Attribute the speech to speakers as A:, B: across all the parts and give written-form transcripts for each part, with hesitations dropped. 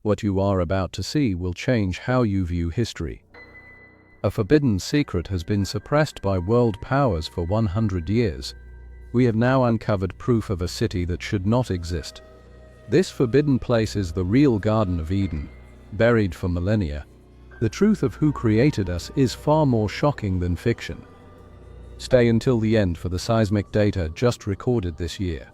A: What you are about to see will change how you view history. A forbidden secret has been suppressed by world powers for 100 years. We have now uncovered proof of a city that should not exist. This forbidden place is the real Garden of Eden, buried for millennia. The truth of who created us is far more shocking than fiction. Stay until the end for the seismic data just recorded this year.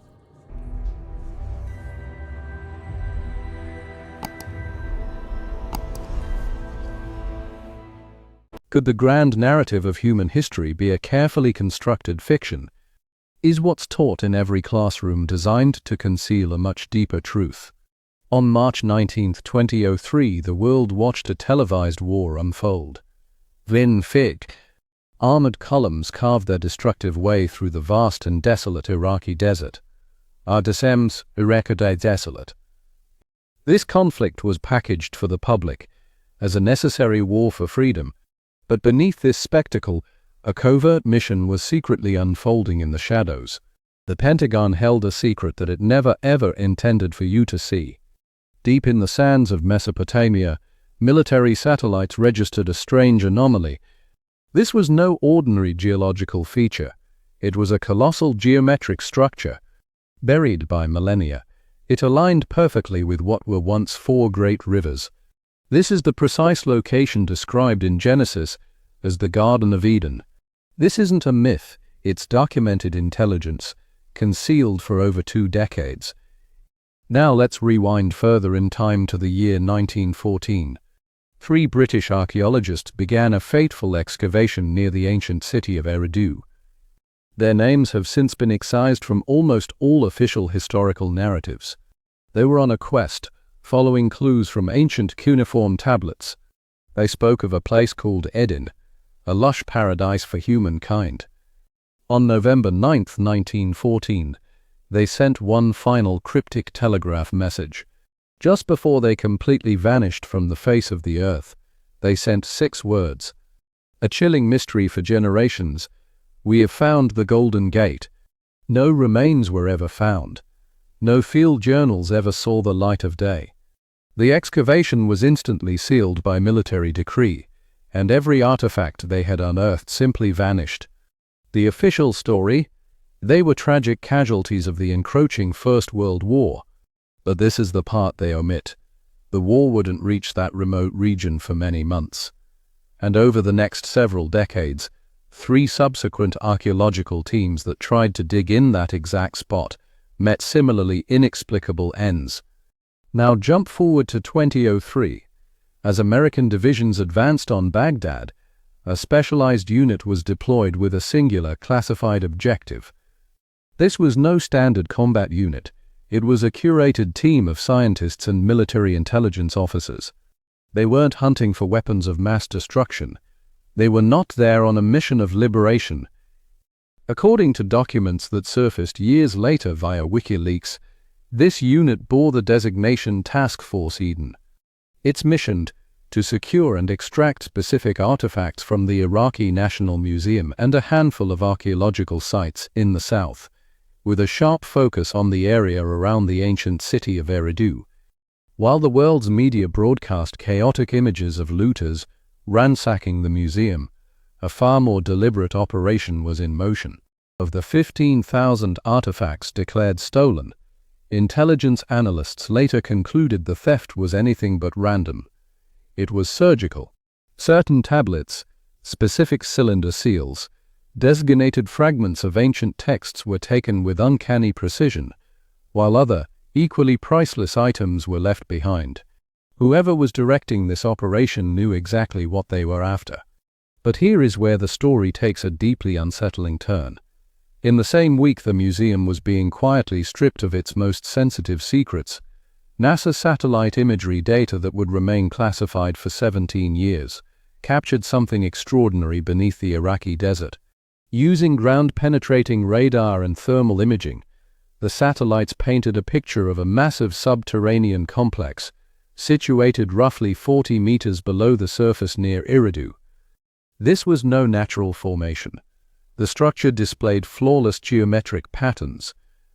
A: Could the grand narrative of human history be a carefully constructed fiction? Is what's taught in every classroom designed to conceal a much deeper truth? On March 19, 2003, the world watched a televised war unfold. Then armored columns carved their destructive way through the vast and desolate Iraqi desert. Desolate. This conflict was packaged for the public as a necessary war for freedom. But beneath this spectacle, a covert mission was secretly unfolding in the shadows. The Pentagon held a secret that it never ever intended for you to see. Deep in the sands of Mesopotamia, military satellites registered a strange anomaly. This was no ordinary geological feature. It was a colossal geometric structure. Buried by millennia, it aligned perfectly with what were once four great rivers. This is the precise location described in Genesis as the Garden of Eden. This isn't a myth, it's documented intelligence, concealed for over 2 decades. Now let's rewind further in time to the year 1914. 3 British archaeologists began a fateful excavation near the ancient city of Eridu. Their names have since been excised from almost all official historical narratives. They were on a quest, following clues from ancient cuneiform tablets. They spoke of a place called Eden, a lush paradise for humankind. On November 9, 1914, they sent one final cryptic telegraph message. Just before they completely vanished from the face of the earth, they sent 6 words. A chilling mystery for generations. We have found the Golden Gate. No remains were ever found. No field journals ever saw the light of day. The excavation was instantly sealed by military decree, and every artifact they had unearthed simply vanished. The official story? They were tragic casualties of the encroaching First World War. But this is the part they omit. The war wouldn't reach that remote region for many months. And over the next several decades, 3 subsequent archaeological teams that tried to dig in that exact spot met similarly inexplicable ends. Now jump forward to 2003. As American divisions advanced on Baghdad, a specialized unit was deployed with a singular classified objective. This was no standard combat unit. It was a curated team of scientists and military intelligence officers. They weren't hunting for weapons of mass destruction. They were not there on a mission of liberation. According to documents that surfaced years later via WikiLeaks, this unit bore the designation Task Force Eden. Its mission, to secure and extract specific artifacts from the Iraqi National Museum and a handful of archaeological sites in the south, with a sharp focus on the area around the ancient city of Eridu. While the world's media broadcast chaotic images of looters ransacking the museum, a far more deliberate operation was in motion. Of the 15,000 artifacts declared stolen, intelligence analysts later concluded the theft was anything but random. It was surgical. Certain tablets, specific cylinder seals, designated fragments of ancient texts were taken with uncanny precision, while other, equally priceless items were left behind. Whoever was directing this operation knew exactly what they were after. But here is where the story takes a deeply unsettling turn. In the same week the museum was being quietly stripped of its most sensitive secrets, NASA satellite imagery data that would remain classified for 17 years, captured something extraordinary beneath the Iraqi desert. Using ground-penetrating radar and thermal imaging, the satellites painted a picture of a massive subterranean complex, situated roughly 40 meters below the surface near Eridu. This was no natural formation. The structure displayed flawless geometric patterns,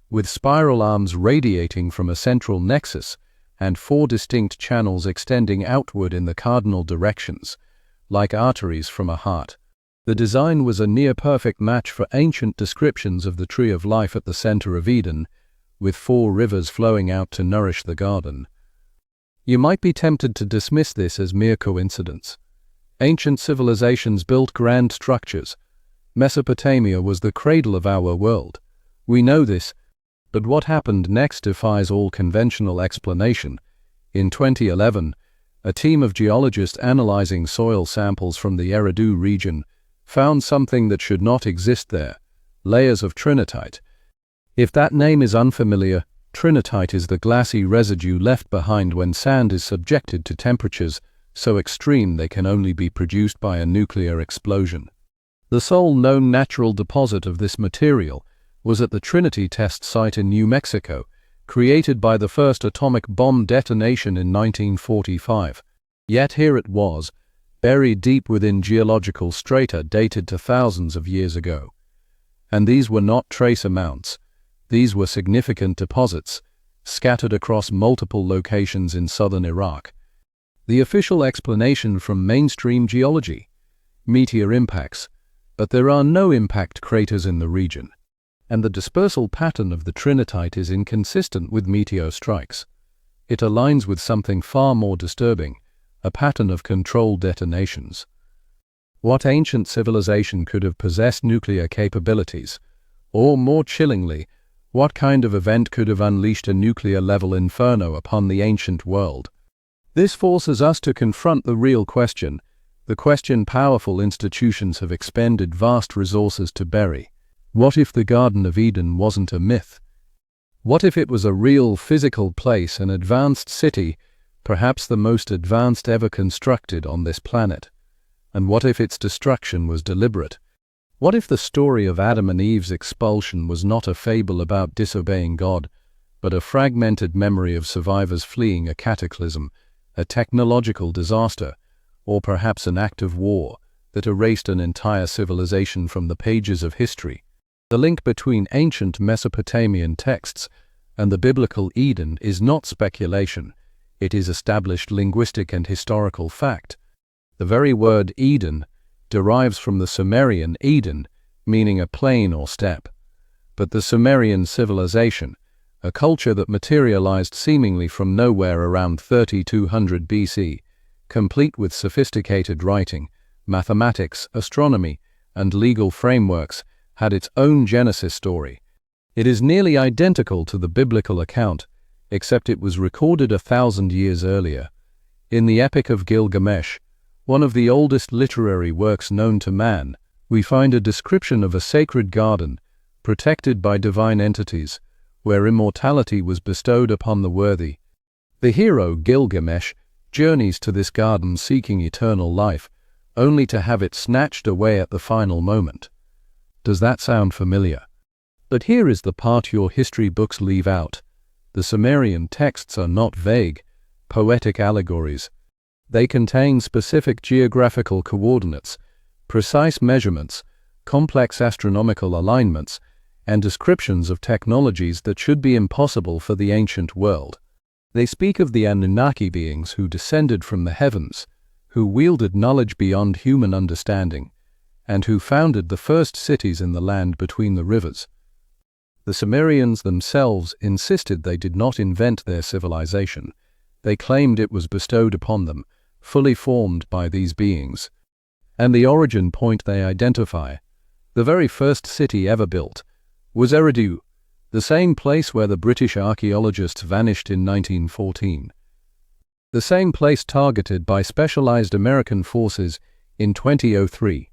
A: with spiral arms radiating from a central nexus and 4 distinct channels extending outward in the cardinal directions, like arteries from a heart. The design was a near-perfect match for ancient descriptions of the tree of life at the center of Eden, with 4 rivers flowing out to nourish the garden. You might be tempted to dismiss this as mere coincidence. Ancient civilizations built grand structures. Mesopotamia was the cradle of our world. We know this, but what happened next defies all conventional explanation. In 2011, a team of geologists analyzing soil samples from the Eridu region found something that should not exist there: layers of trinitite. If that name is unfamiliar, trinitite is the glassy residue left behind when sand is subjected to temperatures so extreme they can only be produced by a nuclear explosion. The sole known natural deposit of this material was at the Trinity test site in New Mexico, created by the first atomic bomb detonation in 1945. Yet here it was, buried deep within geological strata dated to thousands of years ago. And these were not trace amounts. These were significant deposits, scattered across multiple locations in southern Iraq. The official explanation from mainstream geology: meteor impacts, but there are no impact craters in the region, and the dispersal pattern of the trinitite is inconsistent with meteor strikes. It aligns with something far more disturbing: a pattern of controlled detonations. What ancient civilization could have possessed nuclear capabilities? Or, more chillingly, what kind of event could have unleashed a nuclear-level inferno upon the ancient world? This forces us to confront the real question, the question powerful institutions have expended vast resources to bury. What if the Garden of Eden wasn't a myth? What if it was a real physical place, an advanced city, perhaps the most advanced ever constructed on this planet? And what if its destruction was deliberate? What if the story of Adam and Eve's expulsion was not a fable about disobeying God, but a fragmented memory of survivors fleeing a cataclysm, a technological disaster, or perhaps an act of war that erased an entire civilization from the pages of history? The link between ancient Mesopotamian texts and the biblical Eden is not speculation, it is established linguistic and historical fact. The very word Eden derives from the Sumerian Eden, meaning a plain or steppe. But the Sumerian civilization, a culture that materialized seemingly from nowhere around 3200 BC, complete with sophisticated writing, mathematics, astronomy, and legal frameworks, had its own Genesis story. It is nearly identical to the biblical account, except it was recorded 1,000 years earlier. In the Epic of Gilgamesh, one of the oldest literary works known to man, we find a description of a sacred garden, protected by divine entities, where immortality was bestowed upon the worthy. The hero, Gilgamesh, journeys to this garden seeking eternal life, only to have it snatched away at the final moment. Does that sound familiar? But here is the part your history books leave out. The Sumerian texts are not vague, poetic allegories. They contain specific geographical coordinates, precise measurements, complex astronomical alignments, and descriptions of technologies that should be impossible for the ancient world. They speak of the Anunnaki beings who descended from the heavens, who wielded knowledge beyond human understanding, and who founded the first cities in the land between the rivers. The Sumerians themselves insisted they did not invent their civilization. They claimed it was bestowed upon them, fully formed by these beings. And the origin point they identify, the very first city ever built, was Eridu, the same place where the British archaeologists vanished in 1914. The same place targeted by specialized American forces in 2003.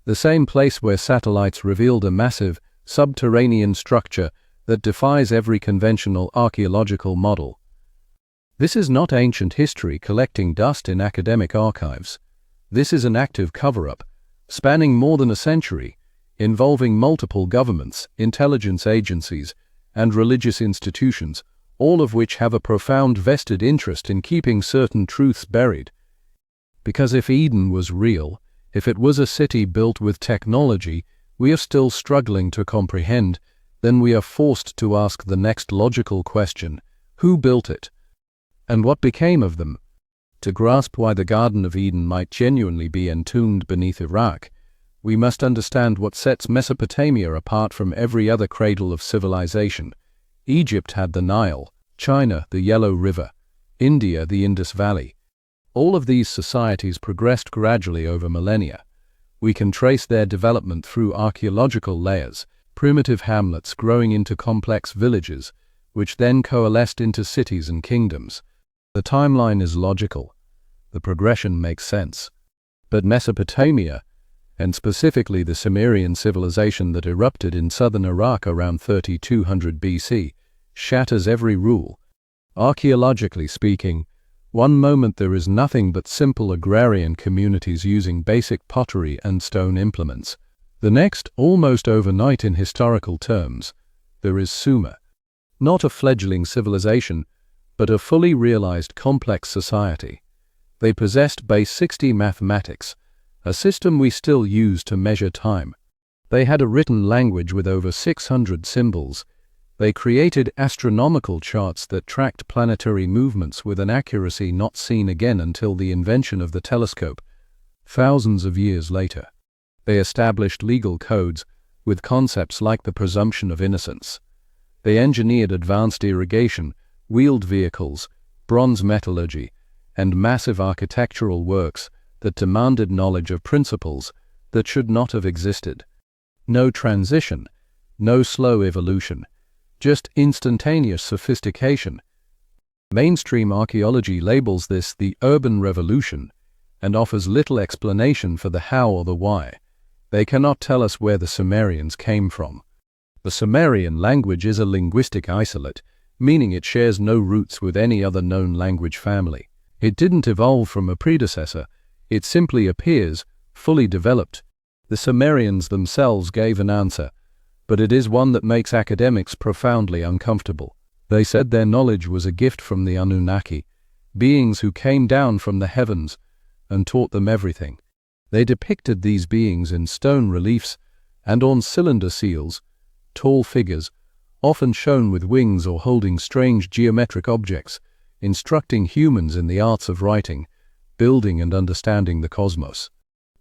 A: The same place where satellites revealed a massive, subterranean structure that defies every conventional archaeological model. This is not ancient history collecting dust in academic archives. This is an active cover-up, spanning more than a century, involving multiple governments, intelligence agencies, and religious institutions, all of which have a profound vested interest in keeping certain truths buried. Because if Eden was real, if it was a city built with technology we are still struggling to comprehend, then we are forced to ask the next logical question: who built it? And what became of them? To grasp why the Garden of Eden might genuinely be entombed beneath Iraq, we must understand what sets Mesopotamia apart from every other cradle of civilization. Egypt had the Nile, China the Yellow River, India the Indus Valley. All of these societies progressed gradually over millennia. We can trace their development through archaeological layers, primitive hamlets growing into complex villages, which then coalesced into cities and kingdoms. The timeline is logical. The progression makes sense. But Mesopotamia, and specifically the Sumerian civilization that erupted in southern Iraq around 3200 BC, shatters every rule. Archaeologically speaking, one moment there is nothing but simple agrarian communities using basic pottery and stone implements. The next, almost overnight in historical terms, there is Sumer. Not a fledgling civilization, but a fully realized complex society. They possessed base 60 mathematics, a system we still use to measure time. They had a written language with over 600 symbols. They created astronomical charts that tracked planetary movements with an accuracy not seen again until the invention of the telescope, thousands of years later. They established legal codes with concepts like the presumption of innocence. They engineered advanced irrigation, wheeled vehicles, bronze metallurgy, and massive architectural works that demanded knowledge of principles that should not have existed. No transition, no slow evolution, just instantaneous sophistication. Mainstream archaeology labels this the urban revolution and offers little explanation for the how or the why. They cannot tell us where the Sumerians came from. The Sumerian language is a linguistic isolate, meaning it shares no roots with any other known language family. It didn't evolve from a predecessor. It simply appears, fully developed. The Sumerians themselves gave an answer, but it is one that makes academics profoundly uncomfortable. They said their knowledge was a gift from the Anunnaki, beings who came down from the heavens and taught them everything. They depicted these beings in stone reliefs and on cylinder seals, tall figures, often shown with wings or holding strange geometric objects, instructing humans in the arts of writing, building and understanding the cosmos.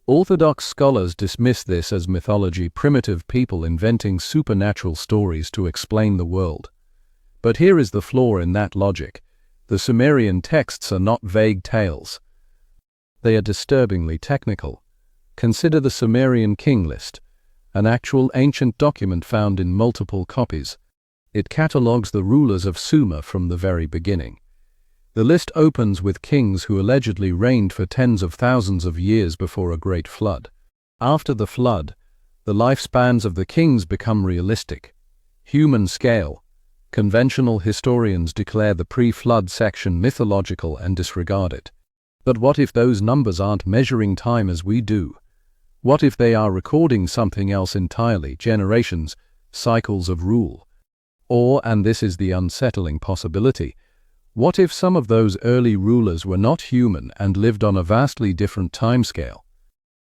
A: Orthodox scholars dismiss this as mythology, primitive people inventing supernatural stories to explain the world. But here is the flaw in that logic. The Sumerian texts are not vague tales. They are disturbingly technical. Consider the Sumerian king list, an actual ancient document found in multiple copies. It catalogues the rulers of Sumer from the very beginning. The list opens with kings who allegedly reigned for tens of thousands of years before a great flood. After the flood, the lifespans of the kings become realistic. Human scale. Conventional historians declare the pre-flood section mythological and disregard it. But what if those numbers aren't measuring time as we do? What if they are recording something else entirely, generations, cycles of rule? Or, and this is the unsettling possibility, what if some of those early rulers were not human and lived on a vastly different timescale?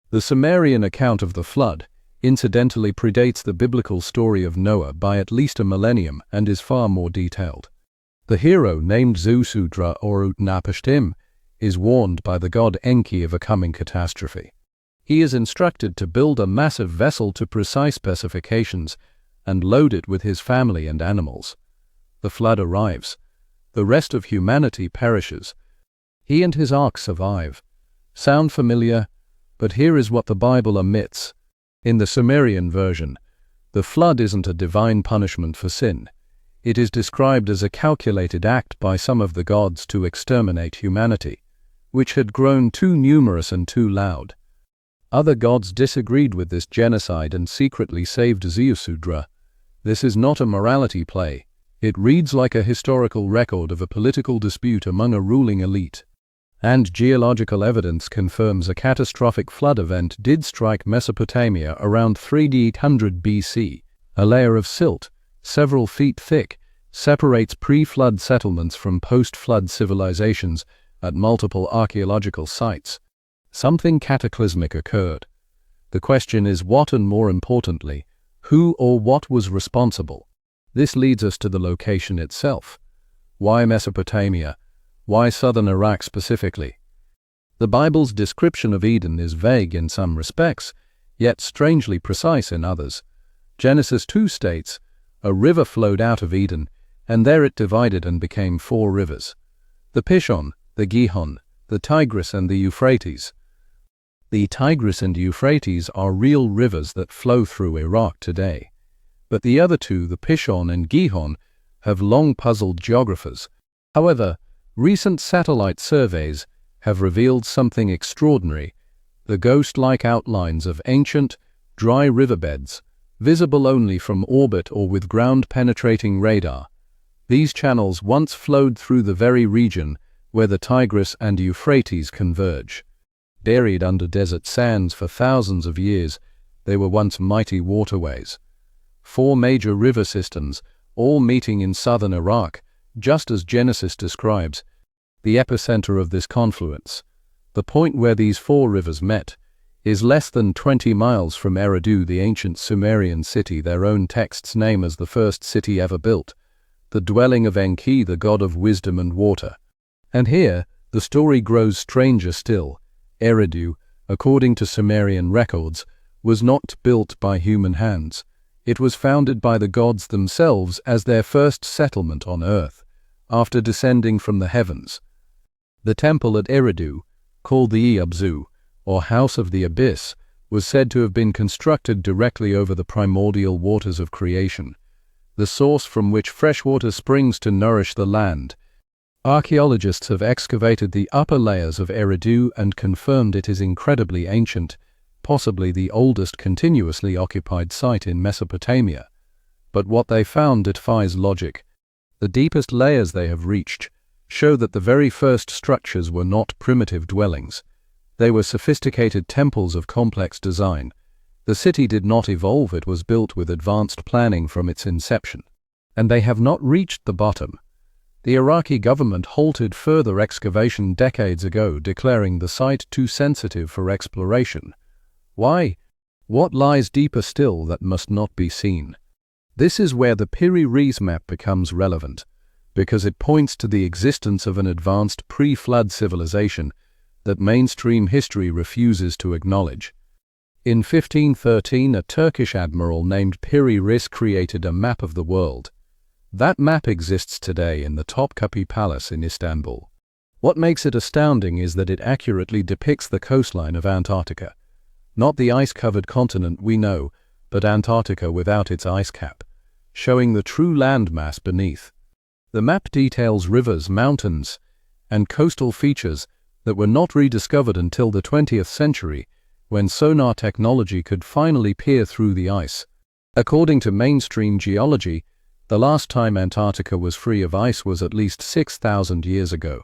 A: The Sumerian account of the flood, incidentally, predates the biblical story of Noah by at least a millennium and is far more detailed. The hero, named Zusudra or Utnapishtim, is warned by the god Enki of a coming catastrophe. He is instructed to build a massive vessel to precise specifications and load it with his family and animals. The flood arrives. The rest of humanity perishes. He and his ark survive. Sound familiar? But here is what the Bible omits. In the Sumerian version, the flood isn't a divine punishment for sin. It is described as a calculated act by some of the gods to exterminate humanity, which had grown too numerous and too loud. Other gods disagreed with this genocide and secretly saved Zusudra. This is not a morality play. It reads like a historical record of a political dispute among a ruling elite. And geological evidence confirms a catastrophic flood event did strike Mesopotamia around 3800 BC. A layer of silt, several feet thick, separates pre-flood settlements from post-flood civilizations at multiple archaeological sites. Something cataclysmic occurred. The question is what, and more importantly, who or what was responsible? This leads us to the location itself. Why Mesopotamia? Why southern Iraq specifically? The Bible's description of Eden is vague in some respects, yet strangely precise in others. Genesis 2 states, "A river flowed out of Eden, and there it divided and became 4 rivers. The Pishon, the Gihon, the Tigris and the Euphrates." The Tigris and Euphrates are real rivers that flow through Iraq today. But the other two, the Pishon and Gihon, have long puzzled geographers. However, recent satellite surveys have revealed something extraordinary: the ghost-like outlines of ancient, dry riverbeds, visible only from orbit or with ground-penetrating radar. These channels once flowed through the very region where the Tigris and Euphrates converge. Buried under desert sands for thousands of years, they were once mighty waterways. 4 major river systems, all meeting in southern Iraq, just as Genesis describes. The epicenter of this confluence, the point where these 4 rivers met, is less than 20 miles from Eridu, the ancient Sumerian city their own texts name as the first city ever built, the dwelling of Enki, the god of wisdom and water. And here, the story grows stranger still. Eridu, according to Sumerian records, was not built by human hands. It was founded by the gods themselves as their first settlement on earth, after descending from the heavens. The temple at Eridu, called the Eabzu, or House of the Abyss, was said to have been constructed directly over the primordial waters of creation, the source from which fresh water springs to nourish the land. Archaeologists have excavated the upper layers of Eridu and confirmed it is incredibly ancient, possibly the oldest continuously occupied site in Mesopotamia. But what they found defies logic. The deepest layers they have reached show that the very first structures were not primitive dwellings. They were sophisticated temples of complex design. The city did not evolve, it was built with advanced planning from its inception. And they have not reached the bottom. The Iraqi government halted further excavation decades ago, declaring the site too sensitive for exploration. Why? What lies deeper still that must not be seen? This is where the Piri Reis map becomes relevant, because it points to the existence of an advanced pre-flood civilization that mainstream history refuses to acknowledge. In 1513, a Turkish admiral named Piri Reis created a map of the world. That map exists today in the Topkapi Palace in Istanbul. What makes it astounding is that it accurately depicts the coastline of Antarctica. Not the ice-covered continent we know, but Antarctica without its ice cap, showing the true landmass beneath. The map details rivers, mountains, and coastal features that were not rediscovered until the 20th century, when sonar technology could finally peer through the ice. According to mainstream geology, the last time Antarctica was free of ice was at least 6,000 years ago,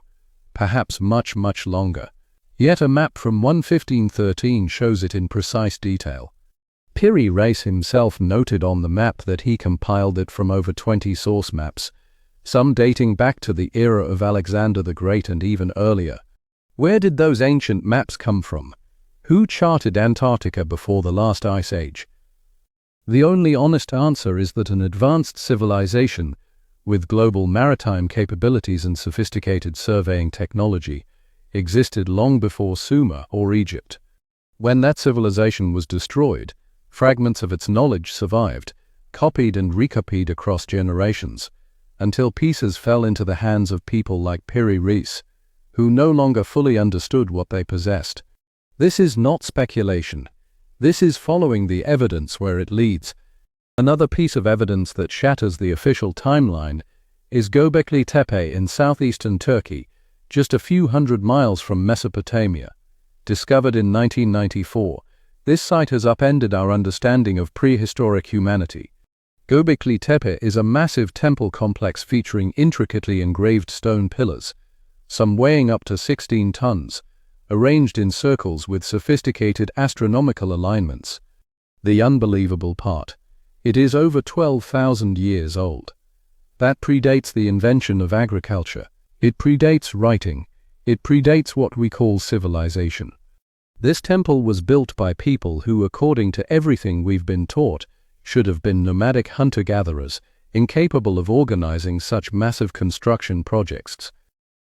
A: perhaps much, much longer. Yet a map from 1513 shows it in precise detail. Piri Reis himself noted on the map that he compiled it from over 20 source maps, some dating back to the era of Alexander the Great and even earlier. Where did those ancient maps come from? Who charted Antarctica before the last ice age? The only honest answer is that an advanced civilization, with global maritime capabilities and sophisticated surveying technology, existed long before Sumer or Egypt. When that civilization was destroyed, fragments of its knowledge survived, copied and recopied across generations, until pieces fell into the hands of people like Piri Reis, who no longer fully understood what they possessed. This is not speculation. This is following the evidence where it leads. Another piece of evidence that shatters the official timeline is Göbekli Tepe in southeastern Turkey, just a few hundred miles from Mesopotamia. Discovered in 1994, this site has upended our understanding of prehistoric humanity. Göbekli Tepe is a massive temple complex featuring intricately engraved stone pillars, some weighing up to 16 tons, arranged in circles with sophisticated astronomical alignments. The unbelievable part: it is over 12,000 years old. That predates the invention of agriculture. It predates writing. It predates what we call civilization. This temple was built by people who, according to everything we've been taught, should have been nomadic hunter-gatherers, incapable of organizing such massive construction projects.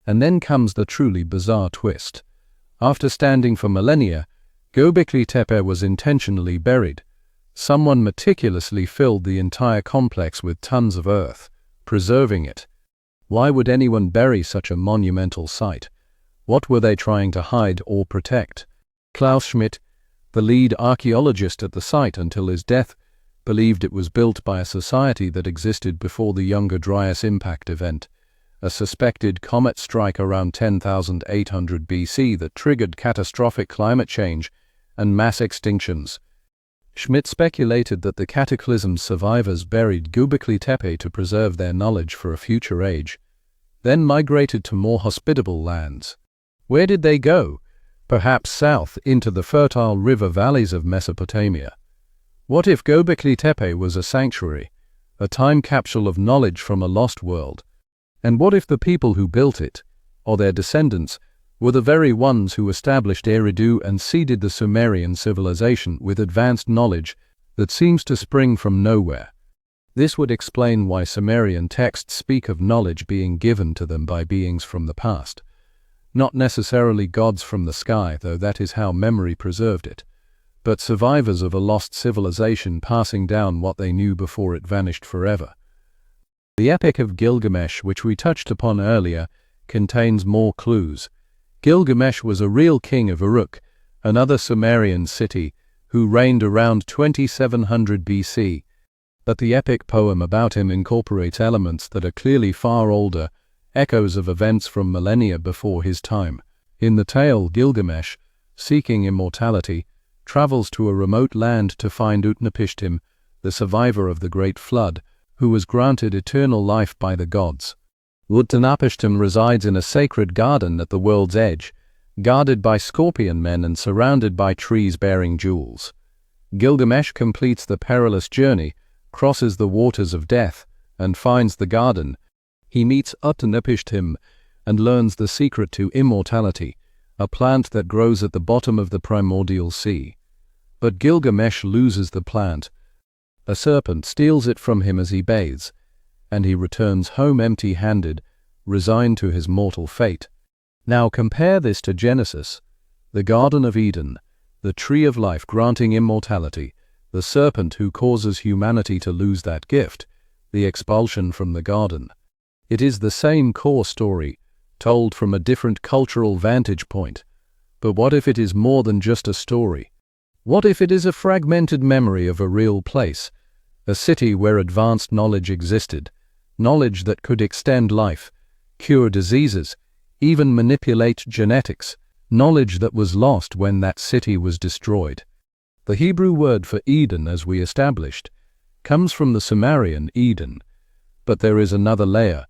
A: And then comes the truly bizarre twist. After standing for millennia, Göbekli Tepe was intentionally buried. Someone meticulously filled the entire complex with tons of earth, preserving it. Why would anyone bury such a monumental site? What were they trying to hide or protect? Klaus Schmidt, the lead archaeologist at the site until his death, believed it was built by a society that existed before the Younger Dryas impact event, a suspected comet strike around 10,800 BC that triggered catastrophic climate change and mass extinctions. Schmidt speculated that the cataclysm survivors buried Göbekli Tepe to preserve their knowledge for a future age, then migrated to more hospitable lands. Where did they go? Perhaps south into the fertile river valleys of Mesopotamia. What if Göbekli Tepe was a sanctuary, a time capsule of knowledge from a lost world? And what if the people who built it, or their descendants, were the very ones who established Eridu and seeded the Sumerian civilization with advanced knowledge that seems to spring from nowhere? This would explain why Sumerian texts speak of knowledge being given to them by beings from the past. Not necessarily gods from the sky, though that is how memory preserved it, but survivors of a lost civilization passing down what they knew before it vanished forever. The Epic of Gilgamesh, which we touched upon earlier, contains more clues. Gilgamesh was a real king of Uruk, another Sumerian city, who reigned around 2700 BC, but the epic poem about him incorporates elements that are clearly far older, echoes of events from millennia before his time. In the tale, Gilgamesh, seeking immortality, travels to a remote land to find Utnapishtim, the survivor of the Great Flood, who was granted eternal life by the gods. Utnapishtim resides in a sacred garden at the world's edge, guarded by scorpion men and surrounded by trees bearing jewels. Gilgamesh completes the perilous journey, crosses the waters of death, and finds the garden. He meets Utnapishtim and learns the secret to immortality, a plant that grows at the bottom of the primordial sea. But Gilgamesh loses the plant. A serpent steals it from him as he bathes, and he returns home empty-handed, resigned to his mortal fate. Now compare this to Genesis, the Garden of Eden, the tree of life granting immortality, the serpent who causes humanity to lose that gift, the expulsion from the garden. It is the same core story, told from a different cultural vantage point. But what if it is more than just a story? What if it is a fragmented memory of a real place, a city where advanced knowledge existed, knowledge that could extend life, cure diseases, even manipulate genetics, knowledge that was lost when that city was destroyed? The Hebrew word for Eden, as we established, comes from the Sumerian Eden. But there is another layer.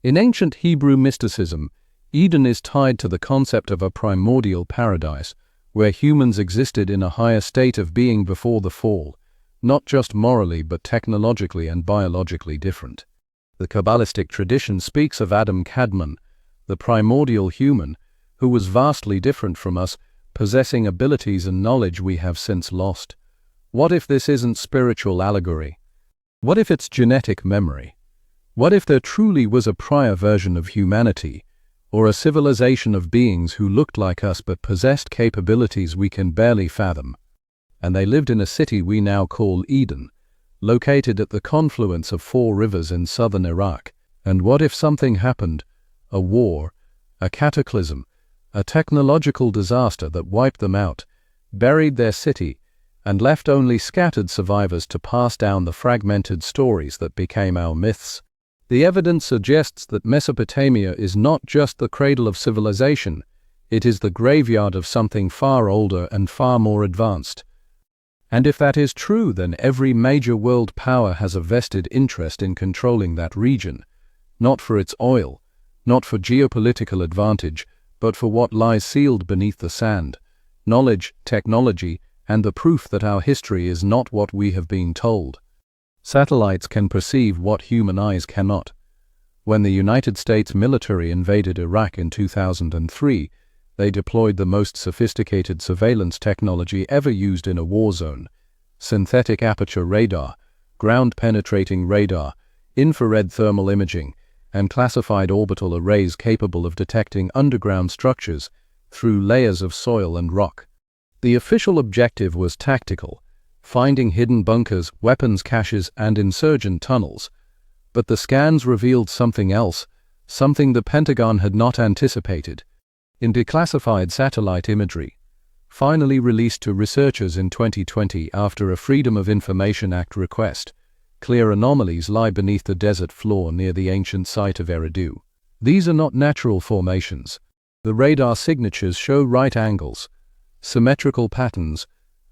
A: In ancient Hebrew mysticism, Eden is tied to the concept of a primordial paradise, where humans existed in a higher state of being before the fall, not just morally but technologically and biologically different. The Kabbalistic tradition speaks of Adam Kadmon, the primordial human, who was vastly different from us, possessing abilities and knowledge we have since lost. What if this isn't spiritual allegory? What if it's genetic memory? What if there truly was a prior version of humanity, or a civilization of beings who looked like us but possessed capabilities we can barely fathom? And they lived in a city we now call Eden, located at the confluence of 4 rivers in southern Iraq. And what if something happened, a war, a cataclysm, a technological disaster that wiped them out, buried their city, and left only scattered survivors to pass down the fragmented stories that became our myths? The evidence suggests that Mesopotamia is not just the cradle of civilization, it is the graveyard of something far older and far more advanced. And if that is true, then every major world power has a vested interest in controlling that region, not for its oil, not for geopolitical advantage, but for what lies sealed beneath the sand: knowledge, technology, and the proof that our history is not what we have been told. Satellites can perceive what human eyes cannot. When the United States military invaded Iraq in 2003, they deployed the most sophisticated surveillance technology ever used in a war zone: synthetic aperture radar, ground-penetrating radar, infrared thermal imaging, and classified orbital arrays capable of detecting underground structures through layers of soil and rock. The official objective was tactical, finding hidden bunkers, weapons caches, and insurgent tunnels. But the scans revealed something else, something the Pentagon had not anticipated. In declassified satellite imagery, finally released to researchers in 2020 after a Freedom of Information Act request, clear anomalies lie beneath the desert floor near the ancient site of Eridu. These are not natural formations. The radar signatures show right angles, symmetrical patterns,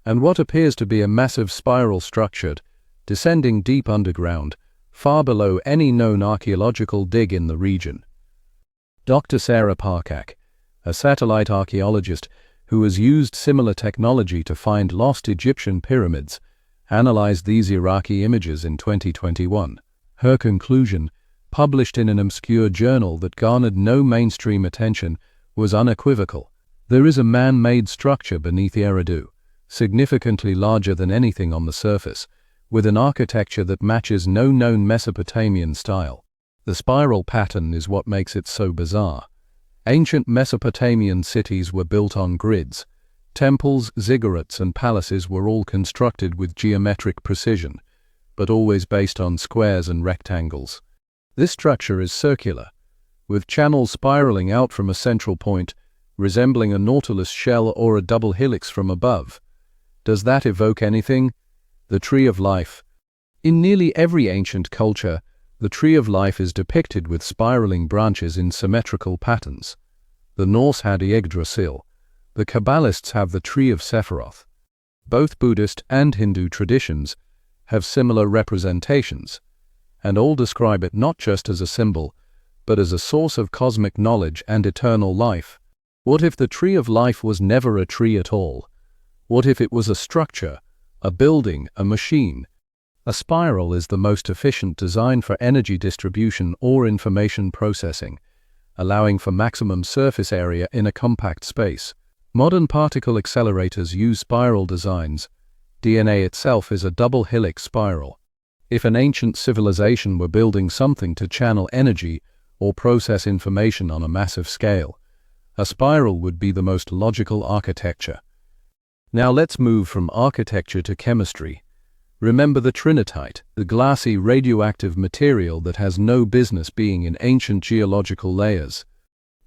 A: and what appears to be a massive spiral structure descending deep underground, far below any known archaeological dig in the region. Dr. Sarah Parkak, a satellite archaeologist who has used similar technology to find lost Egyptian pyramids, analyzed these Iraqi images in 2021. Her conclusion, published in an obscure journal that garnered no mainstream attention, was unequivocal. There is a man-made structure beneath Eridu, significantly larger than anything on the surface, with an architecture that matches no known Mesopotamian style. The spiral pattern is what makes it so bizarre. Ancient Mesopotamian cities were built on grids. Temples, ziggurats, and palaces were all constructed with geometric precision, but always based on squares and rectangles. This structure is circular, with channels spiraling out from a central point, resembling a nautilus shell or a double helix from above. Does that evoke anything? The Tree of Life. In nearly every ancient culture, the Tree of Life is depicted with spiraling branches in symmetrical patterns. The Norse had Yggdrasil. The Kabbalists have the Tree of Sephiroth. Both Buddhist and Hindu traditions have similar representations, and all describe it not just as a symbol, but as a source of cosmic knowledge and eternal life. What if the Tree of Life was never a tree at all? What if it was a structure, a building, a machine? A spiral is the most efficient design for energy distribution or information processing, allowing for maximum surface area in a compact space. Modern particle accelerators use spiral designs. DNA itself is a double helix spiral. If an ancient civilization were building something to channel energy or process information on a massive scale, a spiral would be the most logical architecture. Now let's move from architecture to chemistry. Remember the trinitite, the glassy radioactive material that has no business being in ancient geological layers.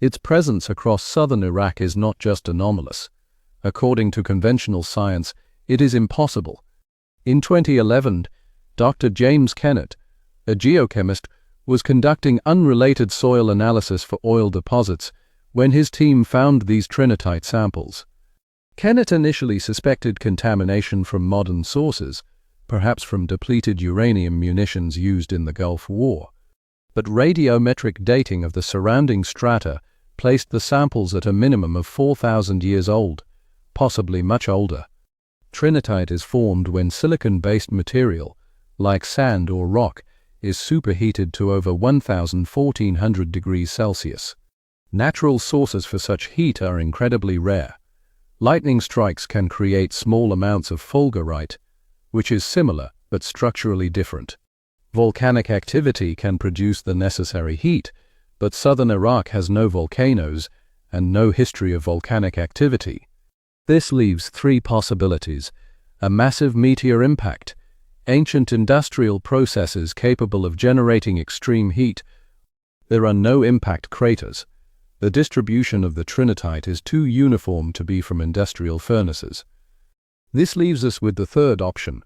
A: Its presence across southern Iraq is not just anomalous. According to conventional science, it is impossible. In 2011, Dr. James Kennett, a geochemist, was conducting unrelated soil analysis for oil deposits when his team found these trinitite samples. Kennett initially suspected contamination from modern sources, perhaps from depleted uranium munitions used in the Gulf War. But radiometric dating of the surrounding strata placed the samples at a minimum of 4,000 years old, possibly much older. Trinitite is formed when silicon-based material, like sand or rock, is superheated to over 1,400 degrees Celsius. Natural sources for such heat are incredibly rare. Lightning strikes can create small amounts of fulgurite, which is similar but structurally different. Volcanic activity can produce the necessary heat, but southern Iraq has no volcanoes and no history of volcanic activity. This leaves three possibilities: a massive meteor impact, ancient industrial processes capable of generating extreme heat. There are no impact craters. The distribution of the trinitite is too uniform to be from industrial furnaces. This leaves us with the third option,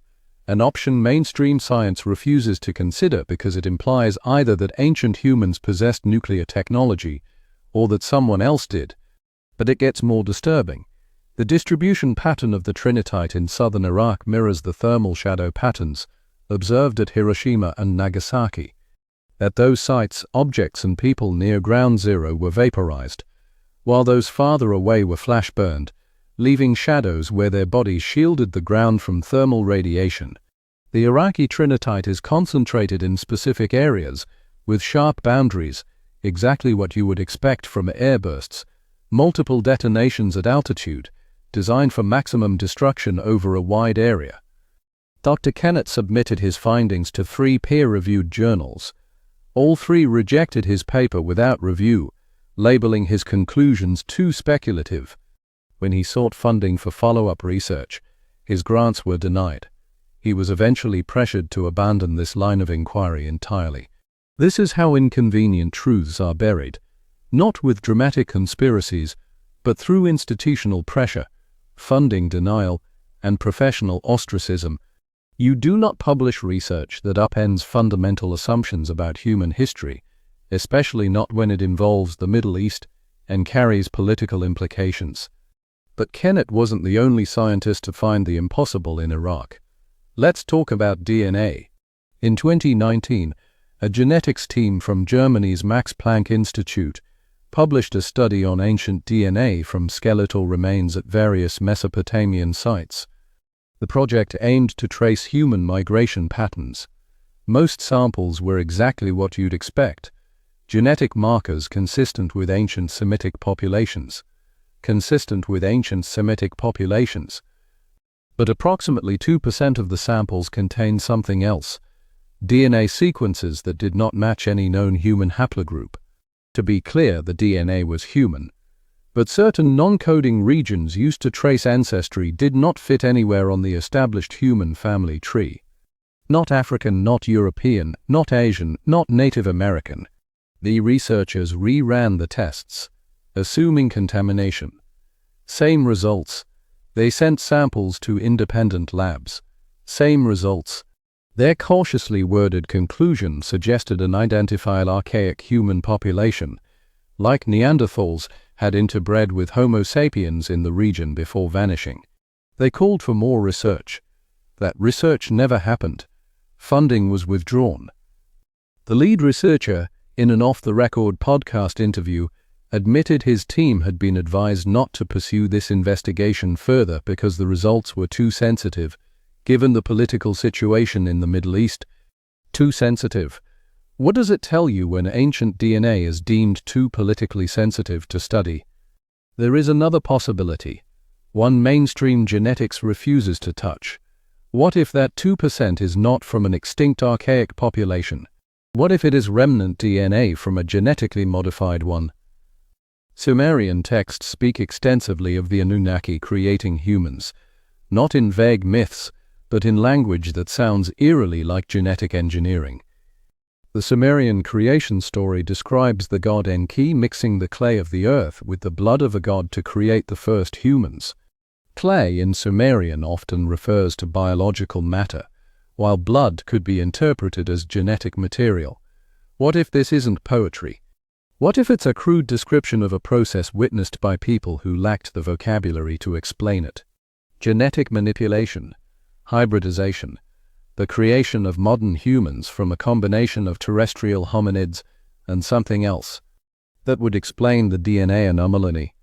A: an option mainstream science refuses to consider because it implies either that ancient humans possessed nuclear technology or that someone else did. But it gets more disturbing. The distribution pattern of the trinitite in southern Iraq mirrors the thermal shadow patterns observed at Hiroshima and Nagasaki. At those sites, objects and people near ground zero were vaporized, while those farther away were flash burned, leaving shadows where their bodies shielded the ground from thermal radiation. The Iraqi trinitite is concentrated in specific areas, with sharp boundaries, exactly what you would expect from airbursts, multiple detonations at altitude, designed for maximum destruction over a wide area. Dr. Kennett submitted his findings to 3 peer-reviewed journals. All three rejected his paper without review, labeling his conclusions too speculative. When he sought funding for follow-up research, his grants were denied. He was eventually pressured to abandon this line of inquiry entirely. This is how inconvenient truths are buried, not with dramatic conspiracies, but through institutional pressure, funding denial, and professional ostracism. You do not publish research that upends fundamental assumptions about human history, especially not when it involves the Middle East and carries political implications. But Kennett wasn't the only scientist to find the impossible in Iraq. Let's talk about DNA. In 2019, a genetics team from Germany's Max Planck Institute published a study on ancient DNA from skeletal remains at various Mesopotamian sites. The project aimed to trace human migration patterns. Most samples were exactly what you'd expect: genetic markers consistent with ancient Semitic populations. But approximately 2% of the samples contained something else: DNA sequences that did not match any known human haplogroup. To be clear, the DNA was human, but certain non-coding regions used to trace ancestry did not fit anywhere on the established human family tree. Not African, not European, not Asian, not Native American. The researchers re-ran the tests, assuming contamination. Same results. They sent samples to independent labs. Same results. Their cautiously worded conclusion suggested an identified archaic human population, like Neanderthals, had interbred with Homo sapiens in the region before vanishing. They called for more research. That research never happened. Funding was withdrawn. The lead researcher, in an off-the-record podcast interview, admitted his team had been advised not to pursue this investigation further because the results were too sensitive, given the political situation in the Middle East. Too sensitive. What does it tell you when ancient DNA is deemed too politically sensitive to study? There is another possibility, one mainstream genetics refuses to touch. What if that 2% is not from an extinct archaic population? What if it is remnant DNA from a genetically modified one? Sumerian texts speak extensively of the Anunnaki creating humans, not in vague myths, but in language that sounds eerily like genetic engineering. The Sumerian creation story describes the god Enki mixing the clay of the earth with the blood of a god to create the first humans. Clay in Sumerian often refers to biological matter, while blood could be interpreted as genetic material. What if this isn't poetry? What if it's a crude description of a process witnessed by people who lacked the vocabulary to explain it? Genetic manipulation, hybridization, the creation of modern humans from a combination of terrestrial hominids and something else. That would explain the DNA anomaly.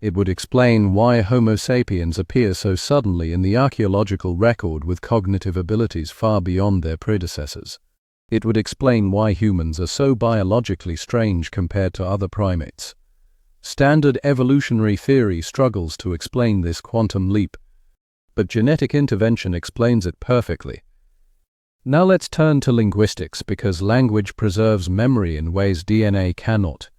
A: It would explain why Homo sapiens appear so suddenly in the archaeological record with cognitive abilities far beyond their predecessors. It would explain why humans are so biologically strange compared to other primates. Standard evolutionary theory struggles to explain this quantum leap, but genetic intervention explains it perfectly. Now let's turn to linguistics, because language preserves memory in ways DNA cannot.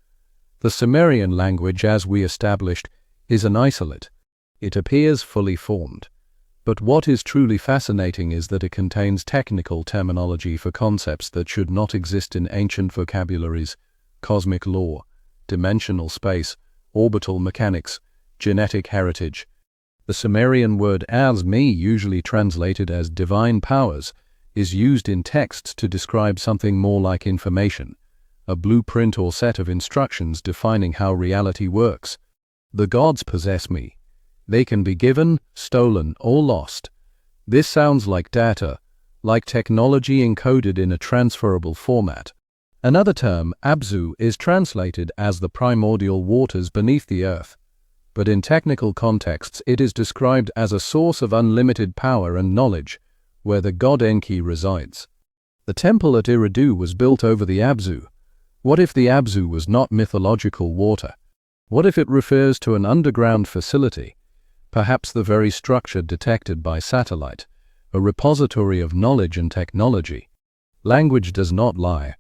A: The Sumerian language, as we established, is an isolate. It appears fully formed. But what is truly fascinating is that it contains technical terminology for concepts that should not exist in ancient vocabularies: cosmic law, dimensional space, orbital mechanics, genetic heritage. The Sumerian word azmi, usually translated as divine powers, is used in texts to describe something more like information, a blueprint or set of instructions defining how reality works. The gods possess me. They can be given, stolen, or lost. This sounds like data, like technology encoded in a transferable format. Another term, Abzu, is translated as the primordial waters beneath the earth, but in technical contexts it is described as a source of unlimited power and knowledge, where the god Enki resides. The temple at Eridu was built over the Abzu. What if the Abzu was not mythological water? What if it refers to an underground facility, perhaps the very structure detected by satellite, a repository of knowledge and technology? Language does not lie.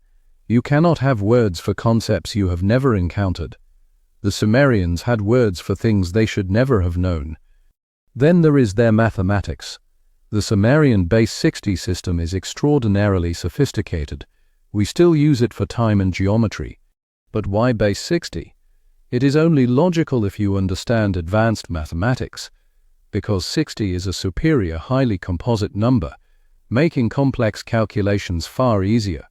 A: You cannot have words for concepts you have never encountered. The Sumerians had words for things they should never have known. Then there is their mathematics. The Sumerian base 60 system is extraordinarily sophisticated. We still use it for time and geometry. But why base 60? It is only logical if you understand advanced mathematics, because 60 is a superior, highly composite number, making complex calculations far easier.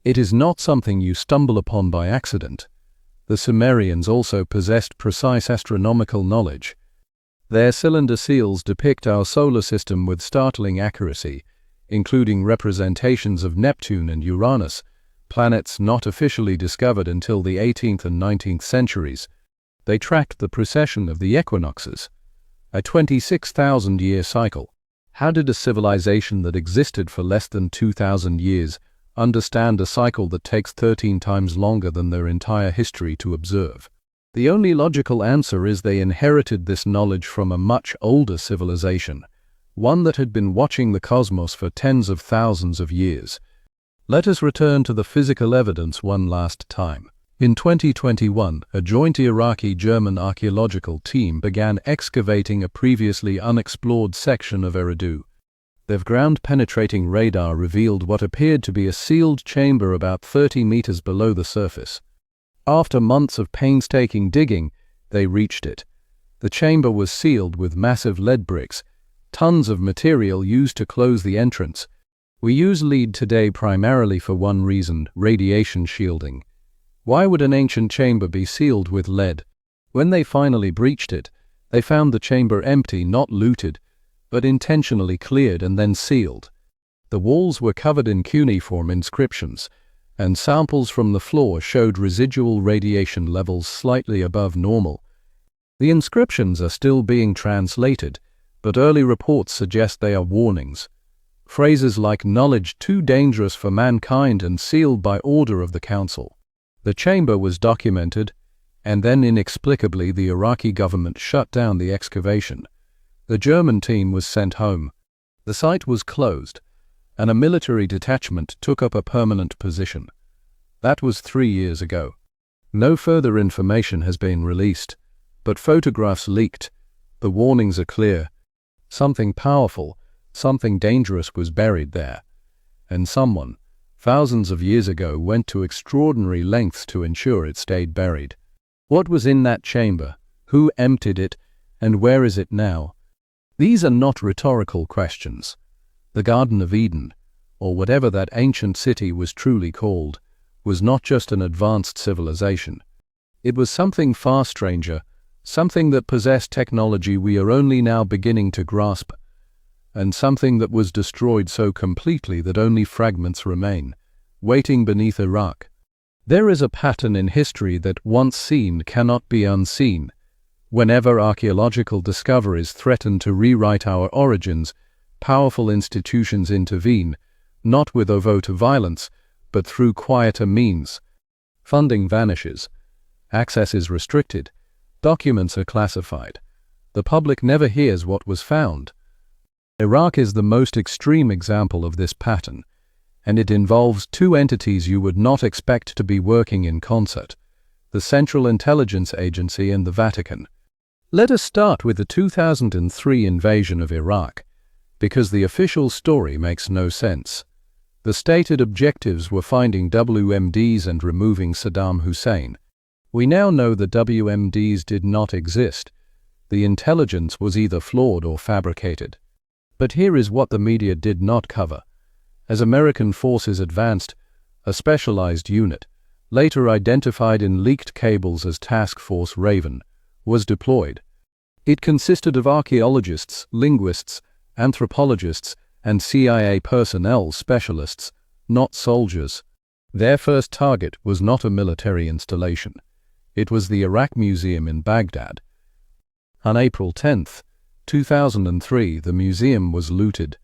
A: It is not something you stumble upon by accident. The Sumerians also possessed precise astronomical knowledge. Their cylinder seals depict our solar system with startling accuracy, including representations of Neptune and Uranus, planets not officially discovered until the 18th and 19th centuries. They tracked the precession of the equinoxes, a 26,000-year cycle. How did a civilization that existed for less than 2,000 years understand a cycle that takes 13 times longer than their entire history to observe? The only logical answer is they inherited this knowledge from a much older civilization, one that had been watching the cosmos for tens of thousands of years. Let us return to the physical evidence one last time. In 2021, a joint Iraqi-German archaeological team began excavating a previously unexplored section of Eridu. Their ground-penetrating radar revealed what appeared to be a sealed chamber about 30 meters below the surface. After months of painstaking digging, they reached it. The chamber was sealed with massive lead bricks, tons of material used to close the entrance. We use lead today primarily for one reason: radiation shielding. Why would an ancient chamber be sealed with lead? When they finally breached it, they found the chamber empty, not looted, but intentionally cleared and then sealed. The walls were covered in cuneiform inscriptions, and samples from the floor showed residual radiation levels slightly above normal. The inscriptions are still being translated, but early reports suggest they are warnings. Phrases like "knowledge too dangerous for mankind" and "sealed by order of the council." The chamber was documented, and then inexplicably the Iraqi government shut down the excavation. The German team was sent home. The site was closed, and a military detachment took up a permanent position. That was 3 years ago. No further information has been released, but photographs leaked. The warnings are clear. Something powerful, something dangerous was buried there, and someone, thousands of years ago, went to extraordinary lengths to ensure it stayed buried. What was in that chamber? Who emptied it? And where is it now? These are not rhetorical questions. The Garden of Eden, or whatever that ancient city was truly called, was not just an advanced civilization. It was something far stranger, something that possessed technology we are only now beginning to grasp, and something that was destroyed so completely that only fragments remain, waiting beneath Iraq. There is a pattern in history that, once seen, cannot be unseen. Whenever archaeological discoveries threaten to rewrite our origins, powerful institutions intervene, not with overt violence, but through quieter means. Funding vanishes. Access is restricted. Documents are classified. The public never hears what was found. Iraq is the most extreme example of this pattern, and it involves two entities you would not expect to be working in concert: the Central Intelligence Agency and the Vatican. Let us start with the 2003 invasion of Iraq, because the official story makes no sense. The stated objectives were finding WMDs and removing Saddam Hussein. We now know the WMDs did not exist. The intelligence was either flawed or fabricated. But here is what the media did not cover. As American forces advanced, a specialized unit, later identified in leaked cables as Task Force Raven, was deployed. It consisted of archaeologists, linguists, anthropologists, and CIA personnel specialists, not soldiers. Their first target was not a military installation. It was the Iraq Museum in Baghdad. On April 10, 2003, the museum was looted,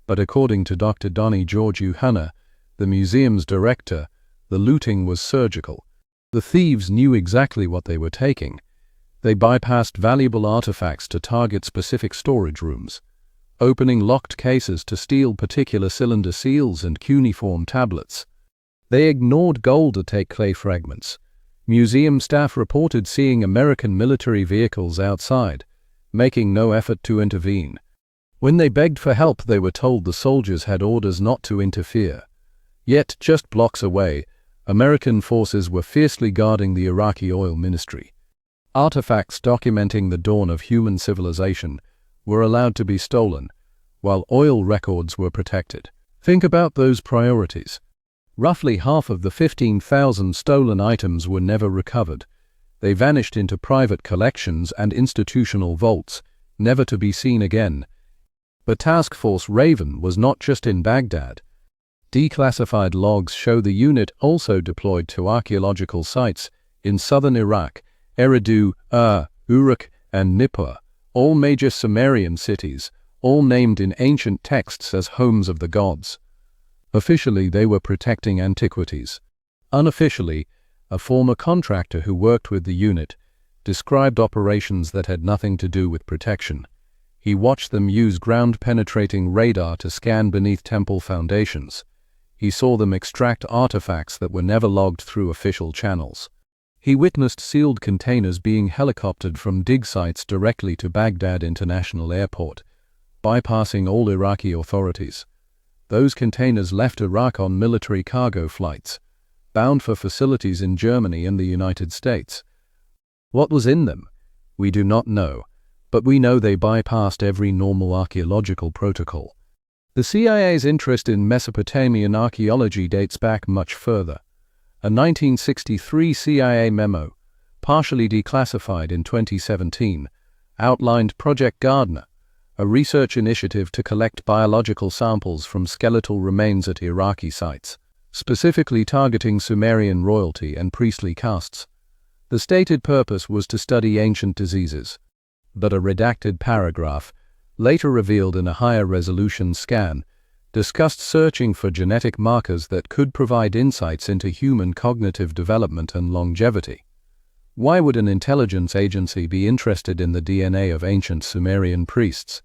A: but according to Dr. Donnie Georgiou Hanna, the museum's director, the looting was surgical. The thieves knew exactly what they were taking. They bypassed valuable artifacts to target specific storage rooms, opening locked cases to steal particular cylinder seals and cuneiform tablets. They ignored gold to take clay fragments. Museum staff reported seeing American military vehicles outside, making no effort to intervene. When they begged for help, they were told the soldiers had orders not to interfere. Yet, just blocks away, American forces were fiercely guarding the Iraqi oil ministry. Artifacts documenting the dawn of human civilization were allowed to be stolen, while oil records were protected. Think about those priorities. Roughly half of the 15,000 stolen items were never recovered. They vanished into private collections and institutional vaults, never to be seen again. But Task Force Raven was not just in Baghdad. Declassified logs show the unit also deployed to archaeological sites in southern Iraq, Eridu, Uruk, and Nippur, all major Sumerian cities, all named in ancient texts as homes of the gods. Officially, they were protecting antiquities. Unofficially, a former contractor who worked with the unit described operations that had nothing to do with protection. He watched them use ground-penetrating radar to scan beneath temple foundations. He saw them extract artifacts that were never logged through official channels. He witnessed sealed containers being helicoptered from dig sites directly to Baghdad International Airport, bypassing all Iraqi authorities. Those containers left Iraq on military cargo flights, bound for facilities in Germany and the United States. What was in them? We do not know, but we know they bypassed every normal archaeological protocol. The CIA's interest in Mesopotamian archaeology dates back much further. A 1963 CIA memo, partially declassified in 2017, outlined Project Gardener, a research initiative to collect biological samples from skeletal remains at Iraqi sites, specifically targeting Sumerian royalty and priestly castes. The stated purpose was to study ancient diseases, but a redacted paragraph, later revealed in a higher resolution scan, discussed searching for genetic markers that could provide insights into human cognitive development and longevity. Why would an intelligence agency be interested in the DNA of ancient Sumerian priests?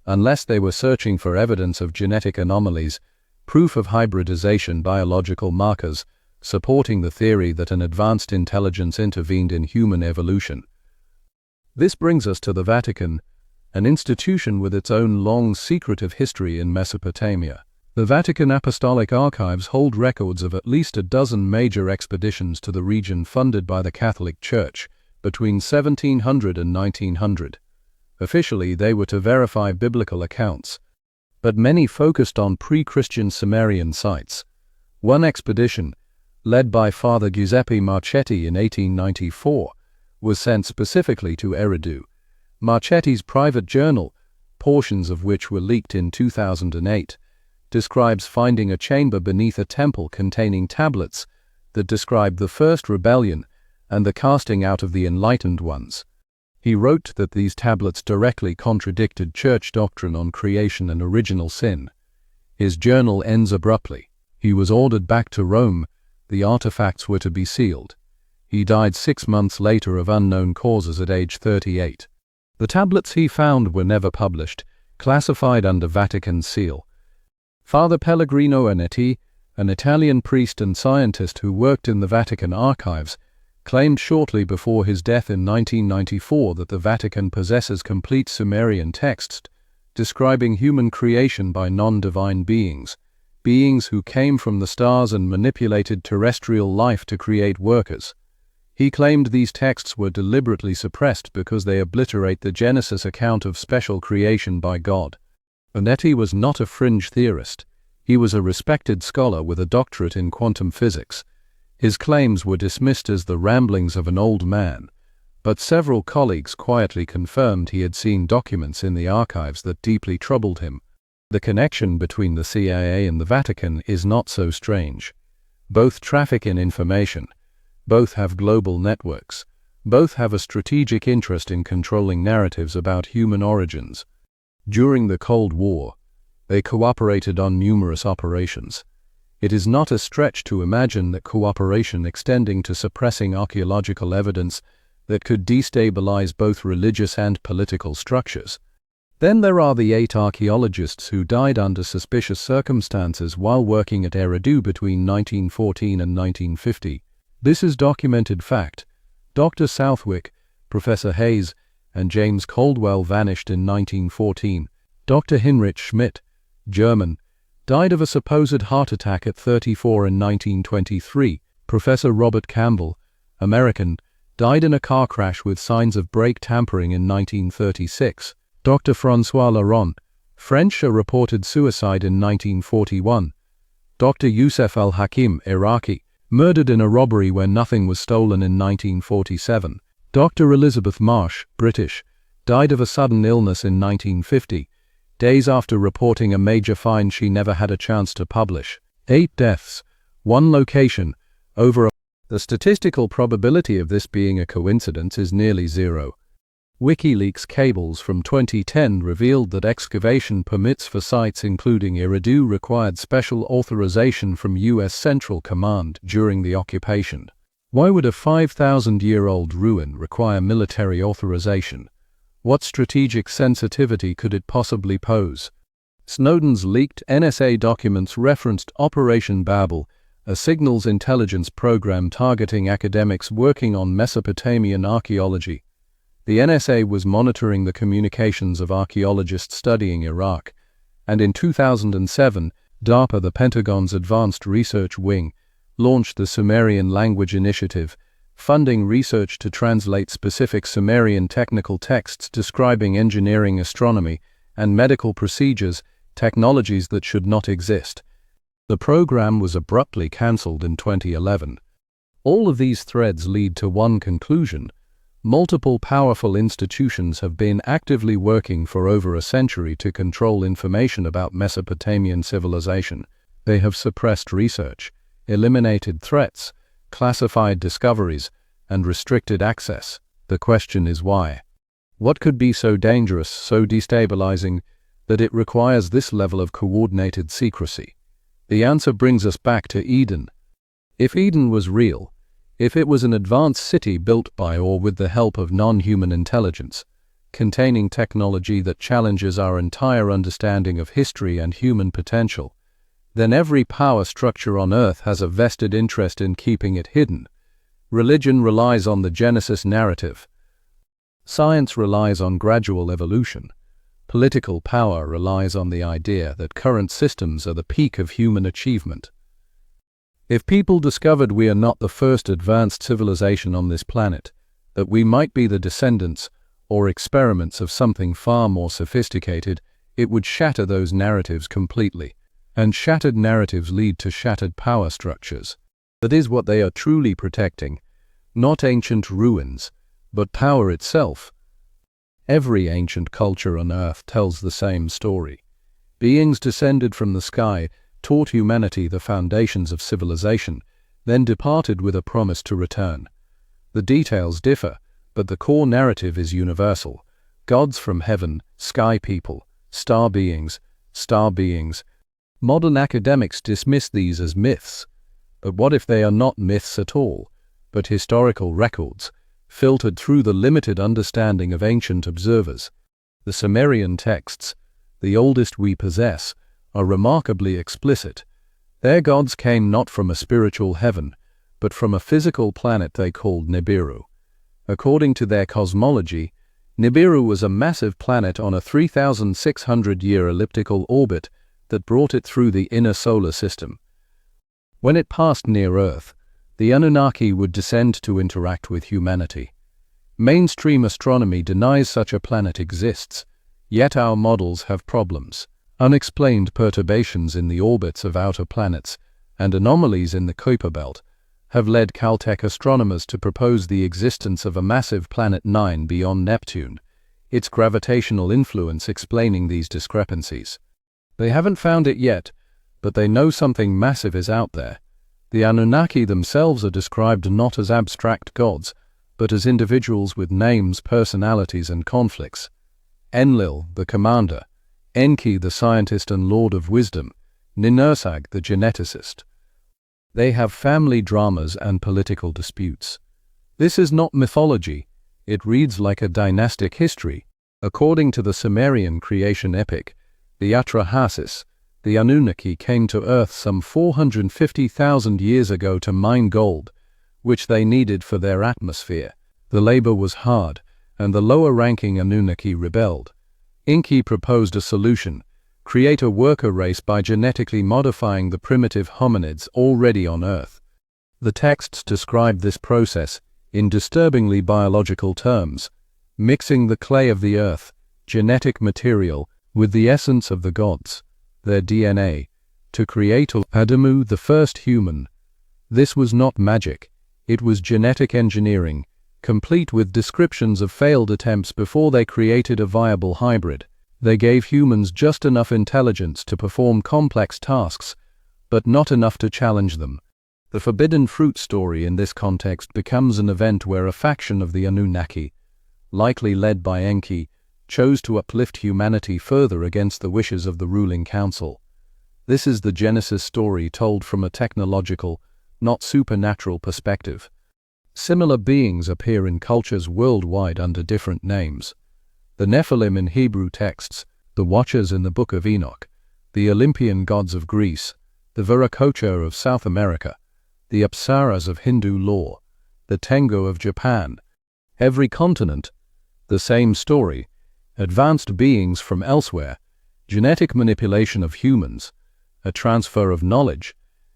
A: Unless they were searching for evidence of genetic anomalies, proof of hybridization, biological markers, supporting the theory that an advanced intelligence intervened in human evolution. This brings us to the Vatican, an institution with its own long, secretive history in Mesopotamia. The Vatican Apostolic Archives hold records of at least a dozen major expeditions to the region funded by the Catholic Church between 1700 and 1900. Officially, they were to verify biblical accounts, but many focused on pre-Christian Sumerian sites. One expedition, led by Father Giuseppe Marchetti in 1894, was sent specifically to Eridu. Marchetti's private journal, portions of which were leaked in 2008, describes finding a chamber beneath a temple containing tablets that describe the first rebellion and the casting out of the enlightened ones. He wrote that these tablets directly contradicted church doctrine on creation and original sin. His journal ends abruptly. He was ordered back to Rome. The artifacts were to be sealed. He died 6 months later of unknown causes at age 38. The tablets he found were never published, classified under Vatican seal. Father Pellegrino Anetti, an Italian priest and scientist who worked in the Vatican archives, claimed shortly before his death in 1994 that the Vatican possesses complete Sumerian texts describing human creation by non-divine beings, beings who came from the stars and manipulated terrestrial life to create workers. He claimed these texts were deliberately suppressed because they obliterate the Genesis account of special creation by God. Anetti was not a fringe theorist. He was a respected scholar with a doctorate in quantum physics. His claims were dismissed as the ramblings of an old man, but several colleagues quietly confirmed he had seen documents in the archives that deeply troubled him. The connection between the CIA and the Vatican is not so strange. Both traffic in information. Both have global networks. Both have a strategic interest in controlling narratives about human origins. During the Cold War, they cooperated on numerous operations. It is not a stretch to imagine that cooperation extending to suppressing archaeological evidence that could destabilize both religious and political structures. Then there are the 8 archaeologists who died under suspicious circumstances while working at Eridu between 1914 and 1950. This is documented fact. Dr. Southwick, Professor Hayes, and James Caldwell vanished in 1914. Dr. Heinrich Schmidt, German, died of a supposed heart attack at 34 in 1923. Professor Robert Campbell, American, died in a car crash with signs of brake tampering in 1936. Dr. François Laurent, French, a reported suicide in 1941. Dr. Youssef al-Hakim, Iraqi, murdered in a robbery where nothing was stolen in 1947. Dr. Elizabeth Marsh, British, died of a sudden illness in 1950, days after reporting a major find she never had a chance to publish. 8 deaths, 1 location, over a... The statistical probability of this being a coincidence is nearly 0. WikiLeaks cables from 2010 revealed that excavation permits for sites including Eridu required special authorization from U.S. Central Command during the occupation. Why would a 5,000-year-old ruin require military authorization? What strategic sensitivity could it possibly pose? Snowden's leaked NSA documents referenced Operation Babel, a signals intelligence program targeting academics working on Mesopotamian archaeology. The NSA was monitoring the communications of archaeologists studying Iraq, and in 2007, DARPA, the Pentagon's Advanced Research Wing, launched the Sumerian Language Initiative, funding research to translate specific Sumerian technical texts describing engineering, astronomy, and medical procedures, technologies that should not exist. The program was abruptly cancelled in 2011. All of these threads lead to one conclusion. Multiple powerful institutions have been actively working for over a century to control information about Mesopotamian civilization. They have suppressed research, eliminated threats, classified discoveries, and restricted access. The question is why? What could be so dangerous, so destabilizing, that it requires this level of coordinated secrecy? The answer brings us back to Eden. If Eden was real, if it was an advanced city built by or with the help of non-human intelligence, containing technology that challenges our entire understanding of history and human potential, then every power structure on Earth has a vested interest in keeping it hidden. Religion relies on the Genesis narrative. Science relies on gradual evolution. Political power relies on the idea that current systems are the peak of human achievement. If people discovered we are not the first advanced civilization on this planet, that we might be the descendants or experiments of something far more sophisticated, it would shatter those narratives completely. And shattered narratives lead to shattered power structures. That is what they are truly protecting, not ancient ruins, but power itself. Every ancient culture on Earth tells the same story. Beings descended from the sky taught humanity the foundations of civilization, then departed with a promise to return. The details differ, but the core narrative is universal. Gods from heaven, sky people, star beings. Modern academics dismiss these as myths. But what if they are not myths at all, but historical records, filtered through the limited understanding of ancient observers? The Sumerian texts, the oldest we possess, are remarkably explicit. Their gods came not from a spiritual heaven, but from a physical planet they called Nibiru. According to their cosmology, Nibiru was a massive planet on a 3,600-year elliptical orbit that brought it through the inner solar system. When it passed near Earth, the Anunnaki would descend to interact with humanity. Mainstream astronomy denies such a planet exists, yet our models have problems. Unexplained perturbations in the orbits of outer planets and anomalies in the Kuiper belt have led Caltech astronomers to propose the existence of a massive planet 9 beyond Neptune, its gravitational influence explaining these discrepancies. They haven't found it yet, but they know something massive is out there. The Anunnaki themselves are described not as abstract gods, but as individuals with names, personalities, and conflicts. Enlil, the commander; Enki, the scientist and lord of wisdom; Ninursag, the geneticist. They have family dramas and political disputes. This is not mythology. It reads like a dynastic history. According to the Sumerian creation epic, the Atrahasis, the Anunnaki came to Earth some 450,000 years ago to mine gold, which they needed for their atmosphere. The labor was hard, and the lower-ranking Anunnaki rebelled. Enki proposed a solution: create a worker race by genetically modifying the primitive hominids already on Earth. The texts describe this process in disturbingly biological terms, mixing the clay of the earth, genetic material, with the essence of the gods, their DNA, to create Adamu, the first human. This was not magic, it was genetic engineering, complete with descriptions of failed attempts before they created a viable hybrid. They gave humans just enough intelligence to perform complex tasks, but not enough to challenge them. The forbidden fruit story in this context becomes an event where a faction of the Anunnaki, likely led by Enki, chose to uplift humanity further against the wishes of the ruling council. This is the Genesis story told from a technological, not supernatural perspective. Similar beings appear in cultures worldwide under different names. The Nephilim in Hebrew texts, the Watchers in the Book of Enoch, the Olympian gods of Greece, the Viracocha of South America, the Apsaras of Hindu lore, the Tengu of Japan. Every continent, the same story: advanced beings from elsewhere, genetic manipulation of humans, a transfer of knowledge,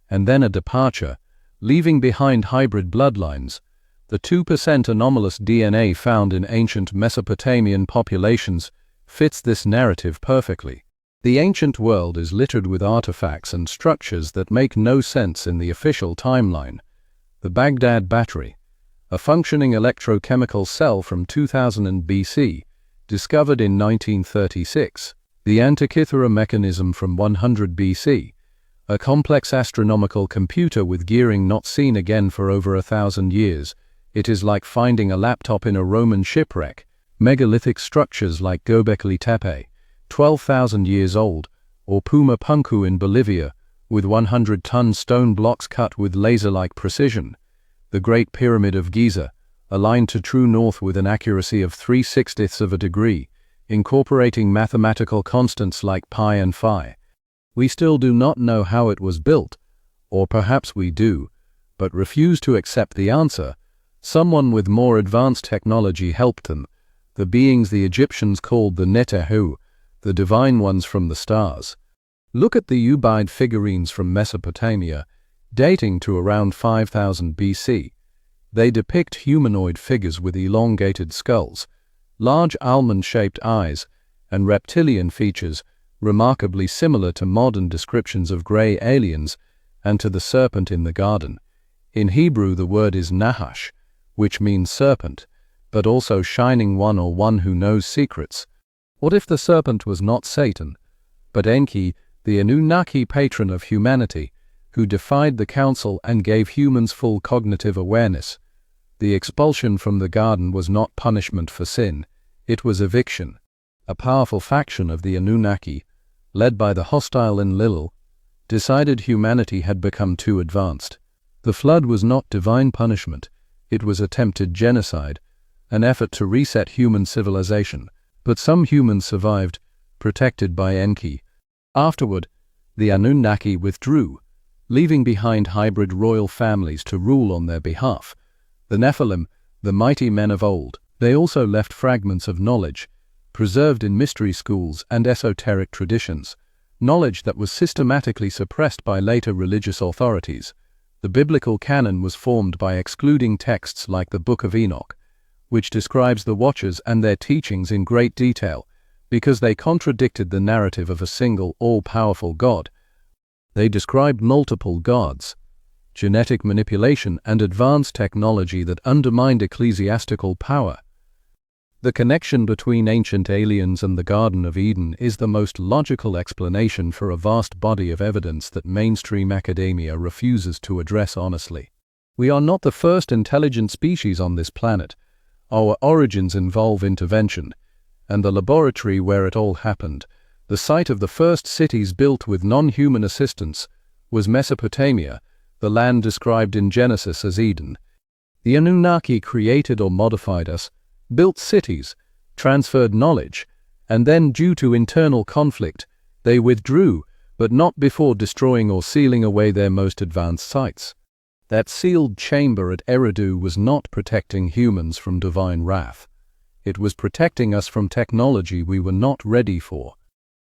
A: and then a departure, leaving behind hybrid bloodlines. The 2% anomalous DNA found in ancient Mesopotamian populations fits this narrative perfectly. The ancient world is littered with artifacts and structures that make no sense in the official timeline. The Baghdad battery, a functioning electrochemical cell from 2000 BC, discovered in 1936. The Antikythera mechanism from 100 BC, a complex astronomical computer with gearing not seen again for over 1,000 years. It is like finding a laptop in a Roman shipwreck. Megalithic structures like Göbekli Tepe, 12,000 years old, or Puma Punku in Bolivia, with 100-ton stone blocks cut with laser-like precision. The Great Pyramid of Giza, aligned to true north with an accuracy of 3/60ths of a degree, incorporating mathematical constants like pi and phi. We still do not know how it was built, or perhaps we do, but refuse to accept the answer. Someone with more advanced technology helped them, the beings the Egyptians called the Netehu, the divine ones from the stars. Look at the Ubaid figurines from Mesopotamia, dating to around 5000 BC. They depict humanoid figures with elongated skulls, large almond-shaped eyes, and reptilian features, remarkably similar to modern descriptions of grey aliens and to the serpent in the garden. In Hebrew the word is Nahash, which means serpent, but also shining one or one who knows secrets. What if the serpent was not Satan, but Enki, the Anunnaki patron of humanity, who defied the council and gave humans full cognitive awareness? The expulsion from the garden was not punishment for sin, it was eviction. A powerful faction of the Anunnaki, led by the hostile Enlil, decided humanity had become too advanced. The flood was not divine punishment, it was attempted genocide, an effort to reset human civilization. But some humans survived, protected by Enki. Afterward, the Anunnaki withdrew, leaving behind hybrid royal families to rule on their behalf. The Nephilim, the mighty men of old, they also left fragments of knowledge, preserved in mystery schools and esoteric traditions, knowledge that was systematically suppressed by later religious authorities. The biblical canon was formed by excluding texts like the Book of Enoch, which describes the Watchers and their teachings in great detail, because they contradicted the narrative of a single, all-powerful God. They described multiple gods, genetic manipulation, and advanced technology that undermined ecclesiastical power. The connection between ancient aliens and the Garden of Eden is the most logical explanation for a vast body of evidence that mainstream academia refuses to address honestly. We are not the first intelligent species on this planet. Our origins involve intervention, and the laboratory where it all happened, the site of the first cities built with non-human assistance, was Mesopotamia, the land described in Genesis as Eden. The Anunnaki created or modified us, built cities, transferred knowledge, and then, due to internal conflict, they withdrew, but not before destroying or sealing away their most advanced sites. That sealed chamber at Eridu was not protecting humans from divine wrath. It was protecting us from technology we were not ready for.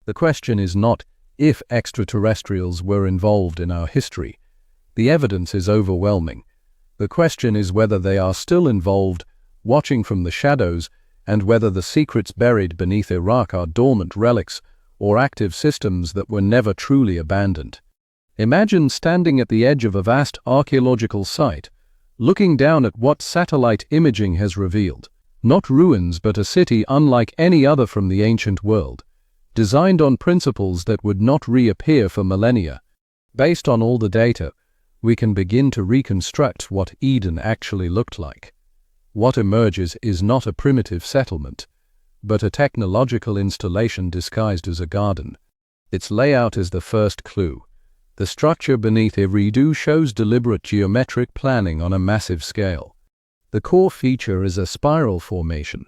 A: The question is not if extraterrestrials were involved in our history. The evidence is overwhelming. The question is whether they are still involved, watching from the shadows, and whether the secrets buried beneath Iraq are dormant relics or active systems that were never truly abandoned. Imagine standing at the edge of a vast archaeological site, looking down at what satellite imaging has revealed. Not ruins, but a city unlike any other from the ancient world, designed on principles that would not reappear for millennia. Based on all the data, we can begin to reconstruct what Eden actually looked like. What emerges is not a primitive settlement, but a technological installation disguised as a garden. Its layout is the first clue. The structure beneath Eridu shows deliberate geometric planning on a massive scale. The core feature is a spiral formation,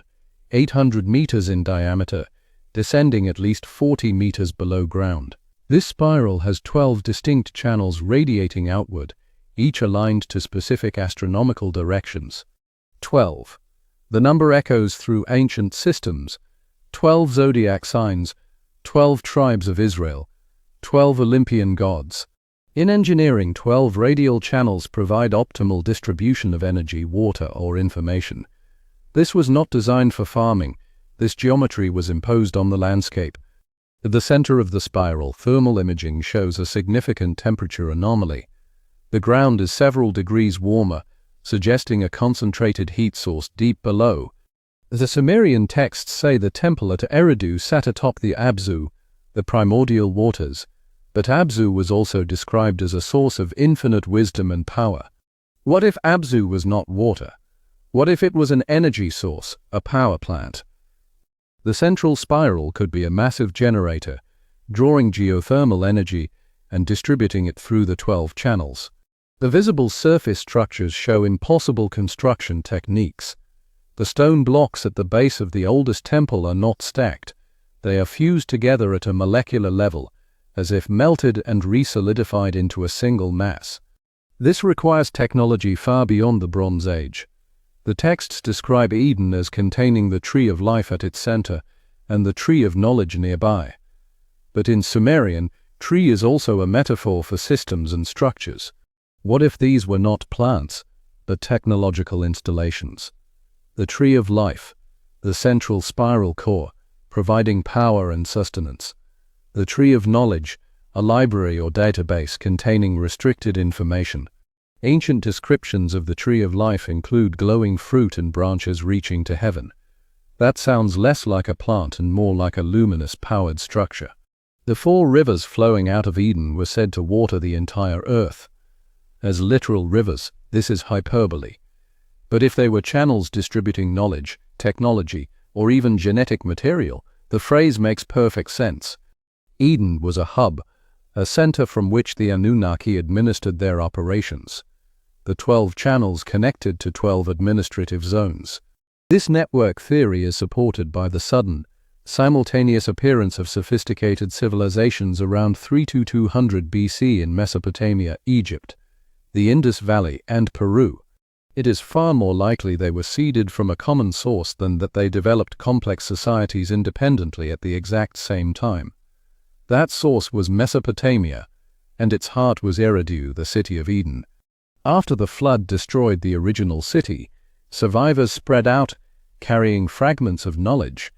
A: 800 meters in diameter, descending at least 40 meters below ground. This spiral has 12 distinct channels radiating outward, each aligned to specific astronomical directions. 12. The number echoes through ancient systems, 12 zodiac signs, 12 tribes of Israel, 12 Olympian gods. In engineering, 12 radial channels provide optimal distribution of energy, water, or information. This was not designed for farming. This geometry was imposed on the landscape. At the center of the spiral, thermal imaging shows a significant temperature anomaly. The ground is several degrees warmer, suggesting a concentrated heat source deep below. The Sumerian texts say the temple at Eridu sat atop the Abzu, the primordial waters, but Abzu was also described as a source of infinite wisdom and power. What if Abzu was not water? What if it was an energy source, a power plant? The central spiral could be a massive generator, drawing geothermal energy and distributing it through the 12 channels. The visible surface structures show impossible construction techniques. The stone blocks at the base of the oldest temple are not stacked. They are fused together at a molecular level, as if melted and re-solidified into a single mass. This requires technology far beyond the Bronze Age. The texts describe Eden as containing the tree of life at its center and the tree of knowledge nearby. But in Sumerian, tree is also a metaphor for systems and structures. What if these were not plants, but technological installations? The tree of life, the central spiral core, providing power and sustenance. The tree of knowledge, a library or database containing restricted information. Ancient descriptions of the tree of life include glowing fruit and branches reaching to heaven. That sounds less like a plant and more like a luminous, powered structure. The 4 rivers flowing out of Eden were said to water the entire earth. As literal rivers, this is hyperbole. But if they were channels distributing knowledge, technology, or even genetic material, the phrase makes perfect sense. Eden was a hub, a center from which the Anunnaki administered their operations. The 12 channels connected to 12 administrative zones. This network theory is supported by the sudden, simultaneous appearance of sophisticated civilizations around 3200 BC in Mesopotamia, Egypt, the Indus Valley, and Peru. It is far more likely they were seeded from a common source than that they developed complex societies independently at the exact same time. That source was Mesopotamia, and its heart was Eridu, the city of Eden. After the flood destroyed the original city, survivors spread out, carrying fragments of knowledge.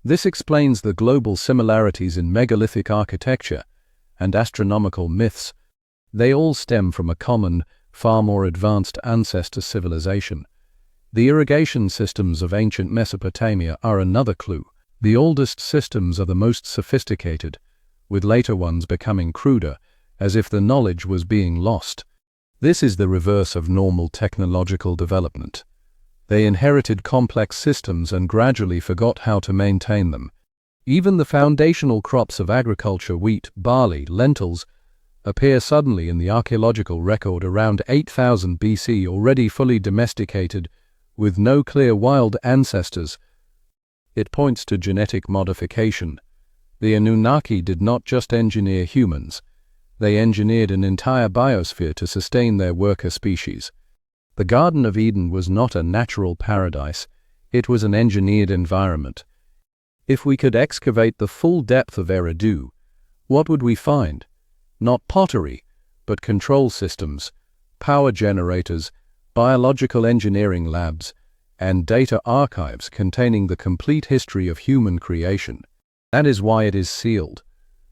A: This explains the global similarities in megalithic architecture and astronomical myths. They all stem from a common, far more advanced ancestor civilization. The irrigation systems of ancient Mesopotamia are another clue. The oldest systems are the most sophisticated, with later ones becoming cruder, as if the knowledge was being lost. This is the reverse of normal technological development. They inherited complex systems and gradually forgot how to maintain them. Even the foundational crops of agriculture, wheat, barley, lentils, appear suddenly in the archaeological record around 8000 BC, already fully domesticated, with no clear wild ancestors. It points to genetic modification. The Anunnaki did not just engineer humans. They engineered an entire biosphere to sustain their worker species. The Garden of Eden was not a natural paradise. It was an engineered environment. If we could excavate the full depth of Eridu, what would we find? Not pottery, but control systems, power generators, biological engineering labs, and data archives containing the complete history of human creation. That is why it is sealed.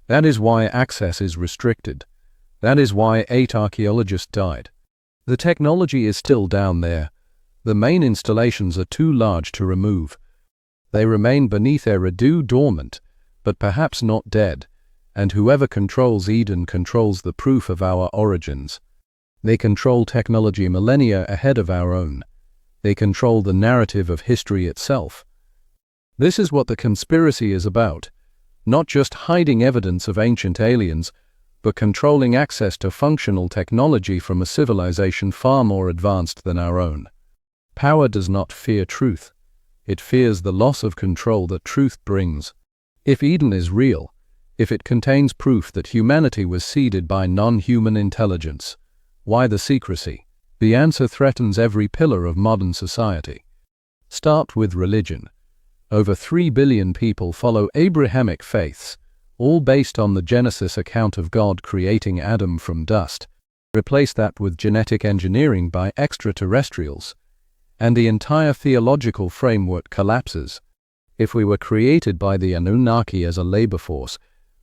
A: That is why access is restricted. That is why 8 archaeologists died. The technology is still down there. The main installations are too large to remove. They remain beneath Eridu dormant, but perhaps not dead, and whoever controls Eden controls the proof of our origins. They control technology millennia ahead of our own. They control the narrative of history itself. This is what the conspiracy is about, not just hiding evidence of ancient aliens, but controlling access to functional technology from a civilization far more advanced than our own. Power does not fear truth. It fears the loss of control that truth brings. If Eden is real, if it contains proof that humanity was seeded by non-human intelligence, why the secrecy? The answer threatens every pillar of modern society. Start with religion. Over 3 billion people follow Abrahamic faiths, all based on the Genesis account of God creating Adam from dust. Replace that with genetic engineering by extraterrestrials, and the entire theological framework collapses. If we were created by the Anunnaki as a labor force,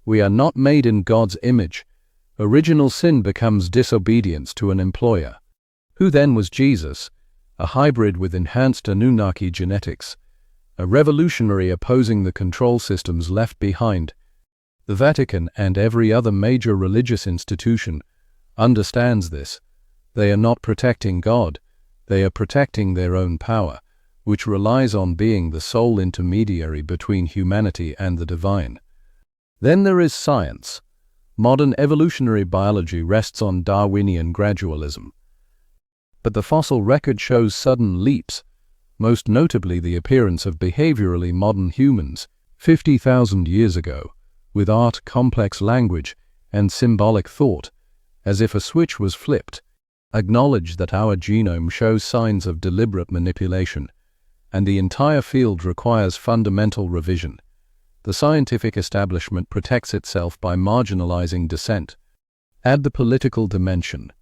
A: we are not made in God's image. Original sin becomes disobedience to an employer. Who then was Jesus? A hybrid with enhanced Anunnaki genetics. A revolutionary opposing the control systems left behind. The Vatican and every other major religious institution understands this. They are not protecting God. They are protecting their own power, which relies on being the sole intermediary between humanity and the divine. Then there is science. Modern evolutionary biology rests on Darwinian gradualism. But the fossil record shows sudden leaps, most notably the appearance of behaviorally modern humans 50,000 years ago, with art, complex language, and symbolic thought, as if a switch was flipped. Acknowledge that our genome shows signs of deliberate manipulation, and the entire field requires fundamental revision. The scientific establishment protects itself by marginalizing dissent. Add the political dimension.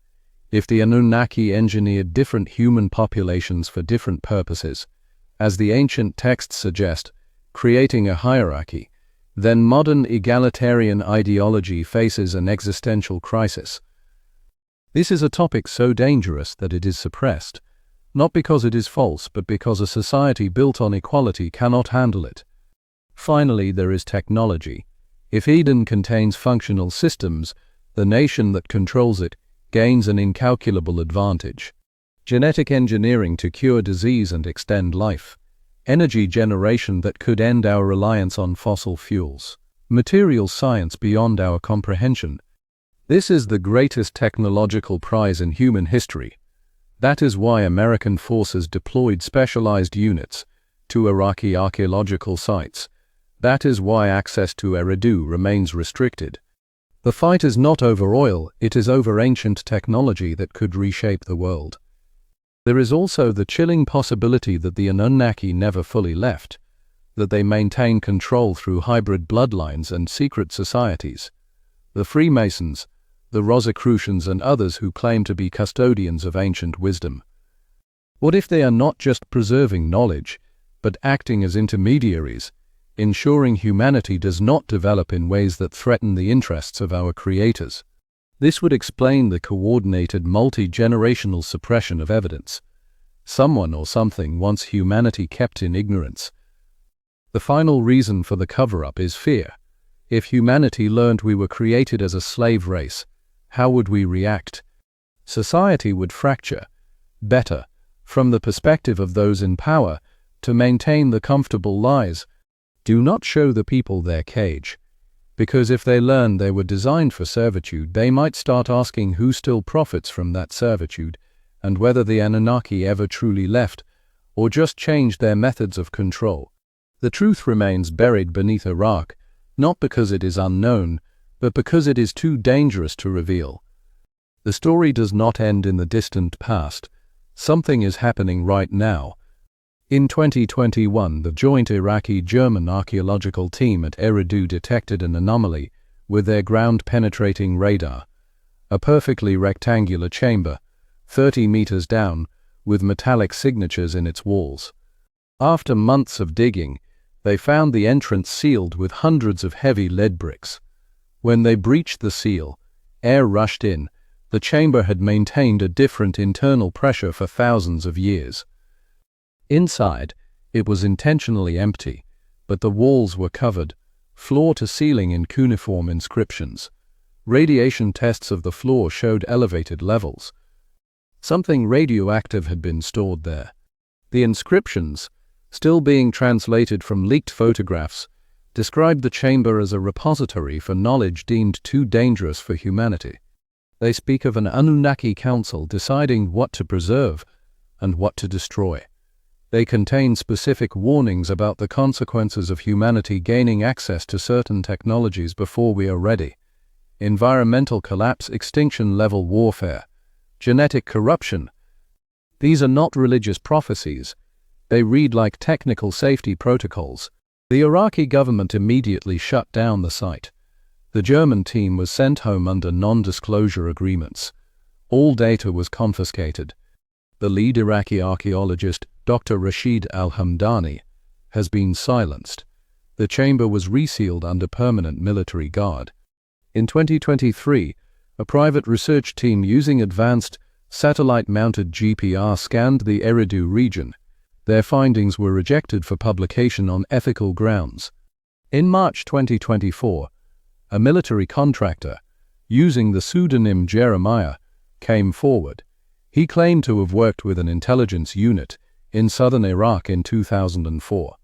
A: If the Anunnaki engineered different human populations for different purposes, as the ancient texts suggest, creating a hierarchy, then modern egalitarian ideology faces an existential crisis. This is a topic so dangerous that it is suppressed, not because it is false, but because a society built on equality cannot handle it. Finally, there is technology. If Eden contains functional systems, the nation that controls it gains an incalculable advantage. Genetic engineering to cure disease and extend life. Energy generation that could end our reliance on fossil fuels. Material science beyond our comprehension. This is the greatest technological prize in human history. That is why American forces deployed specialized units to Iraqi archaeological sites. That is why access to Eridu remains restricted. The fight is not over oil, it is over ancient technology that could reshape the world. There is also the chilling possibility that the Anunnaki never fully left, that they maintain control through hybrid bloodlines and secret societies. The Freemasons, the Rosicrucians, and others who claim to be custodians of ancient wisdom. What if they are not just preserving knowledge, but acting as intermediaries, ensuring humanity does not develop in ways that threaten the interests of our creators? This would explain the coordinated multi-generational suppression of evidence. Someone or something wants humanity kept in ignorance. The final reason for the cover-up is fear. If humanity learned we were created as a slave race, how would we react? Society would fracture. Better, from the perspective of those in power, to maintain the comfortable lies. Do not show the people their cage, because if they learn they were designed for servitude, they might start asking who still profits from that servitude, and whether the Anunnaki ever truly left, or just changed their methods of control. The truth remains buried beneath a rock, not because it is unknown, but because it is too dangerous to reveal. The story does not end in the distant past. Something is happening right now. In 2021, the joint Iraqi-German archaeological team at Eridu detected an anomaly with their ground-penetrating radar, a perfectly rectangular chamber, 30 meters down, with metallic signatures in its walls. After months of digging, they found the entrance sealed with hundreds of heavy lead bricks. When they breached the seal, air rushed in. The chamber had maintained a different internal pressure for thousands of years. Inside, it was intentionally empty, but the walls were covered, floor to ceiling, in cuneiform inscriptions. Radiation tests of the floor showed elevated levels. Something radioactive had been stored there. The inscriptions, still being translated from leaked photographs, described the chamber as a repository for knowledge deemed too dangerous for humanity. They speak of an Anunnaki council deciding what to preserve and what to destroy. They contain specific warnings about the consequences of humanity gaining access to certain technologies before we are ready. Environmental collapse, extinction-level warfare, genetic corruption. These are not religious prophecies. They read like technical safety protocols. The Iraqi government immediately shut down the site. The German team was sent home under non-disclosure agreements. All data was confiscated. The lead Iraqi archaeologist, Dr. Rashid al-Hamdani, has been silenced. The chamber was resealed under permanent military guard. In 2023, a private research team using advanced satellite-mounted GPR scanned the Eridu region. Their findings were rejected for publication on ethical grounds. In March 2024, a military contractor, using the pseudonym Jeremiah, came forward. He claimed to have worked with an intelligence unit in southern Iraq in 2004.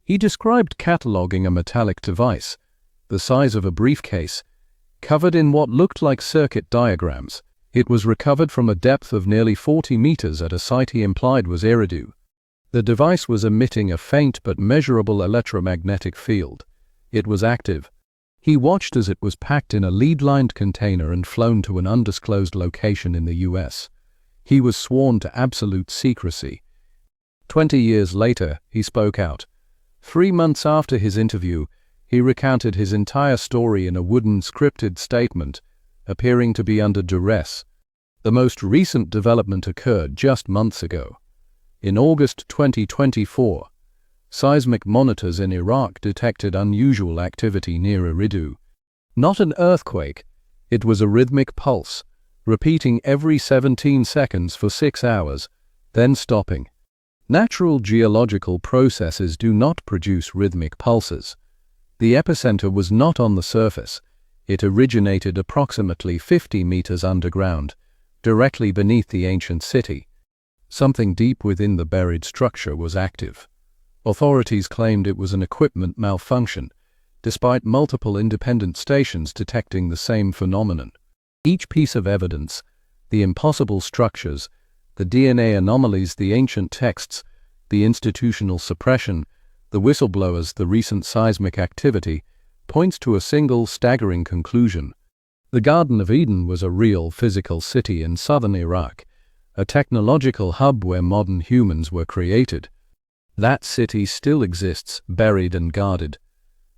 A: He described cataloging a metallic device, the size of a briefcase, covered in what looked like circuit diagrams. It was recovered from a depth of nearly 40 meters at a site he implied was Eridu. The device was emitting a faint but measurable electromagnetic field. It was active. He watched as it was packed in a lead-lined container and flown to an undisclosed location in the US. He was sworn to absolute secrecy. 20 years later, he spoke out. 3 months after his interview, he recounted his entire story in a wooden scripted statement, appearing to be under duress. The most recent development occurred just months ago. In August 2024, seismic monitors in Iraq detected unusual activity near Eridu. Not an earthquake, it was a rhythmic pulse, repeating every 17 seconds for 6 hours, then stopping. Natural geological processes do not produce rhythmic pulses. The epicenter was not on the surface. It originated approximately 50 meters underground, directly beneath the ancient city. Something deep within the buried structure was active. Authorities claimed it was an equipment malfunction, despite multiple independent stations detecting the same phenomenon. Each piece of evidence, the impossible structures, the DNA anomalies, the ancient texts, the institutional suppression, the whistleblowers, the recent seismic activity, points to a single staggering conclusion. The Garden of Eden was a real physical city in southern Iraq, a technological hub where modern humans were created. That city still exists, buried and guarded.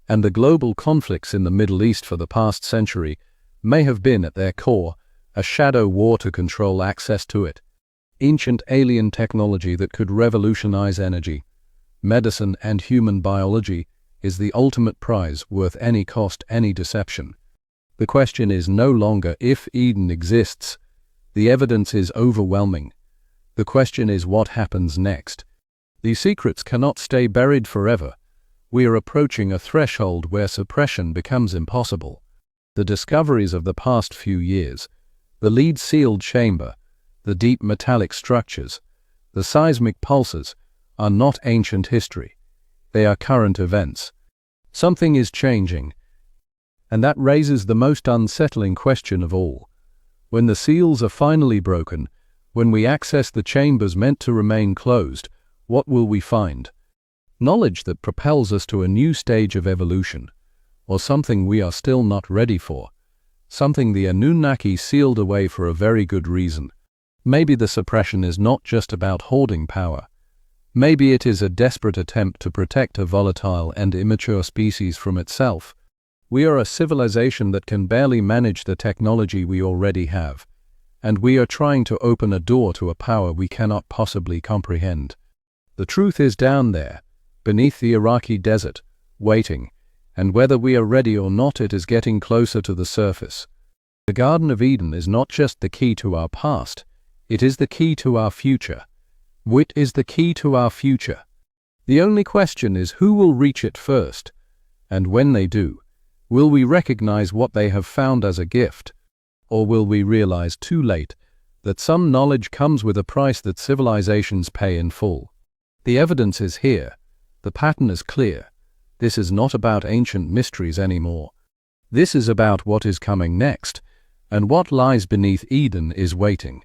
A: And the global conflicts in the Middle East for the past century may have been at their core a shadow war to control access to it. Ancient alien technology that could revolutionize energy, medicine, and human biology is the ultimate prize worth any cost, any deception. The question is no longer if Eden exists. The evidence is overwhelming. The question is what happens next. These secrets cannot stay buried forever. We are approaching a threshold where suppression becomes impossible. The discoveries of the past few years, the lead-sealed chamber, the deep metallic structures, the seismic pulses, are not ancient history. They are current events. Something is changing, and that raises the most unsettling question of all. When the seals are finally broken, when we access the chambers meant to remain closed, what will we find? knowledge that propels us to a new stage of evolution, or something we are still not ready for, something the Anunnaki sealed away for a very good reason. Maybe the suppression is not just about hoarding power. Maybe it is a desperate attempt to protect a volatile and immature species from itself. We are a civilization that can barely manage the technology we already have, and we are trying to open a door to a power we cannot possibly comprehend. The truth is down there, beneath the Iraqi desert, waiting, and whether we are ready or not, it is getting closer to the surface. The Garden of Eden is not just the key to our past, it is the key to our future. Wit is the key to our future. The only question is who will reach it first, and when they do, will we recognize what they have found as a gift, or will we realize too late that some knowledge comes with a price that civilizations pay in full? The evidence is here. The pattern is clear. This is not about ancient mysteries anymore. This is about what is coming next, and what lies beneath Eden is waiting.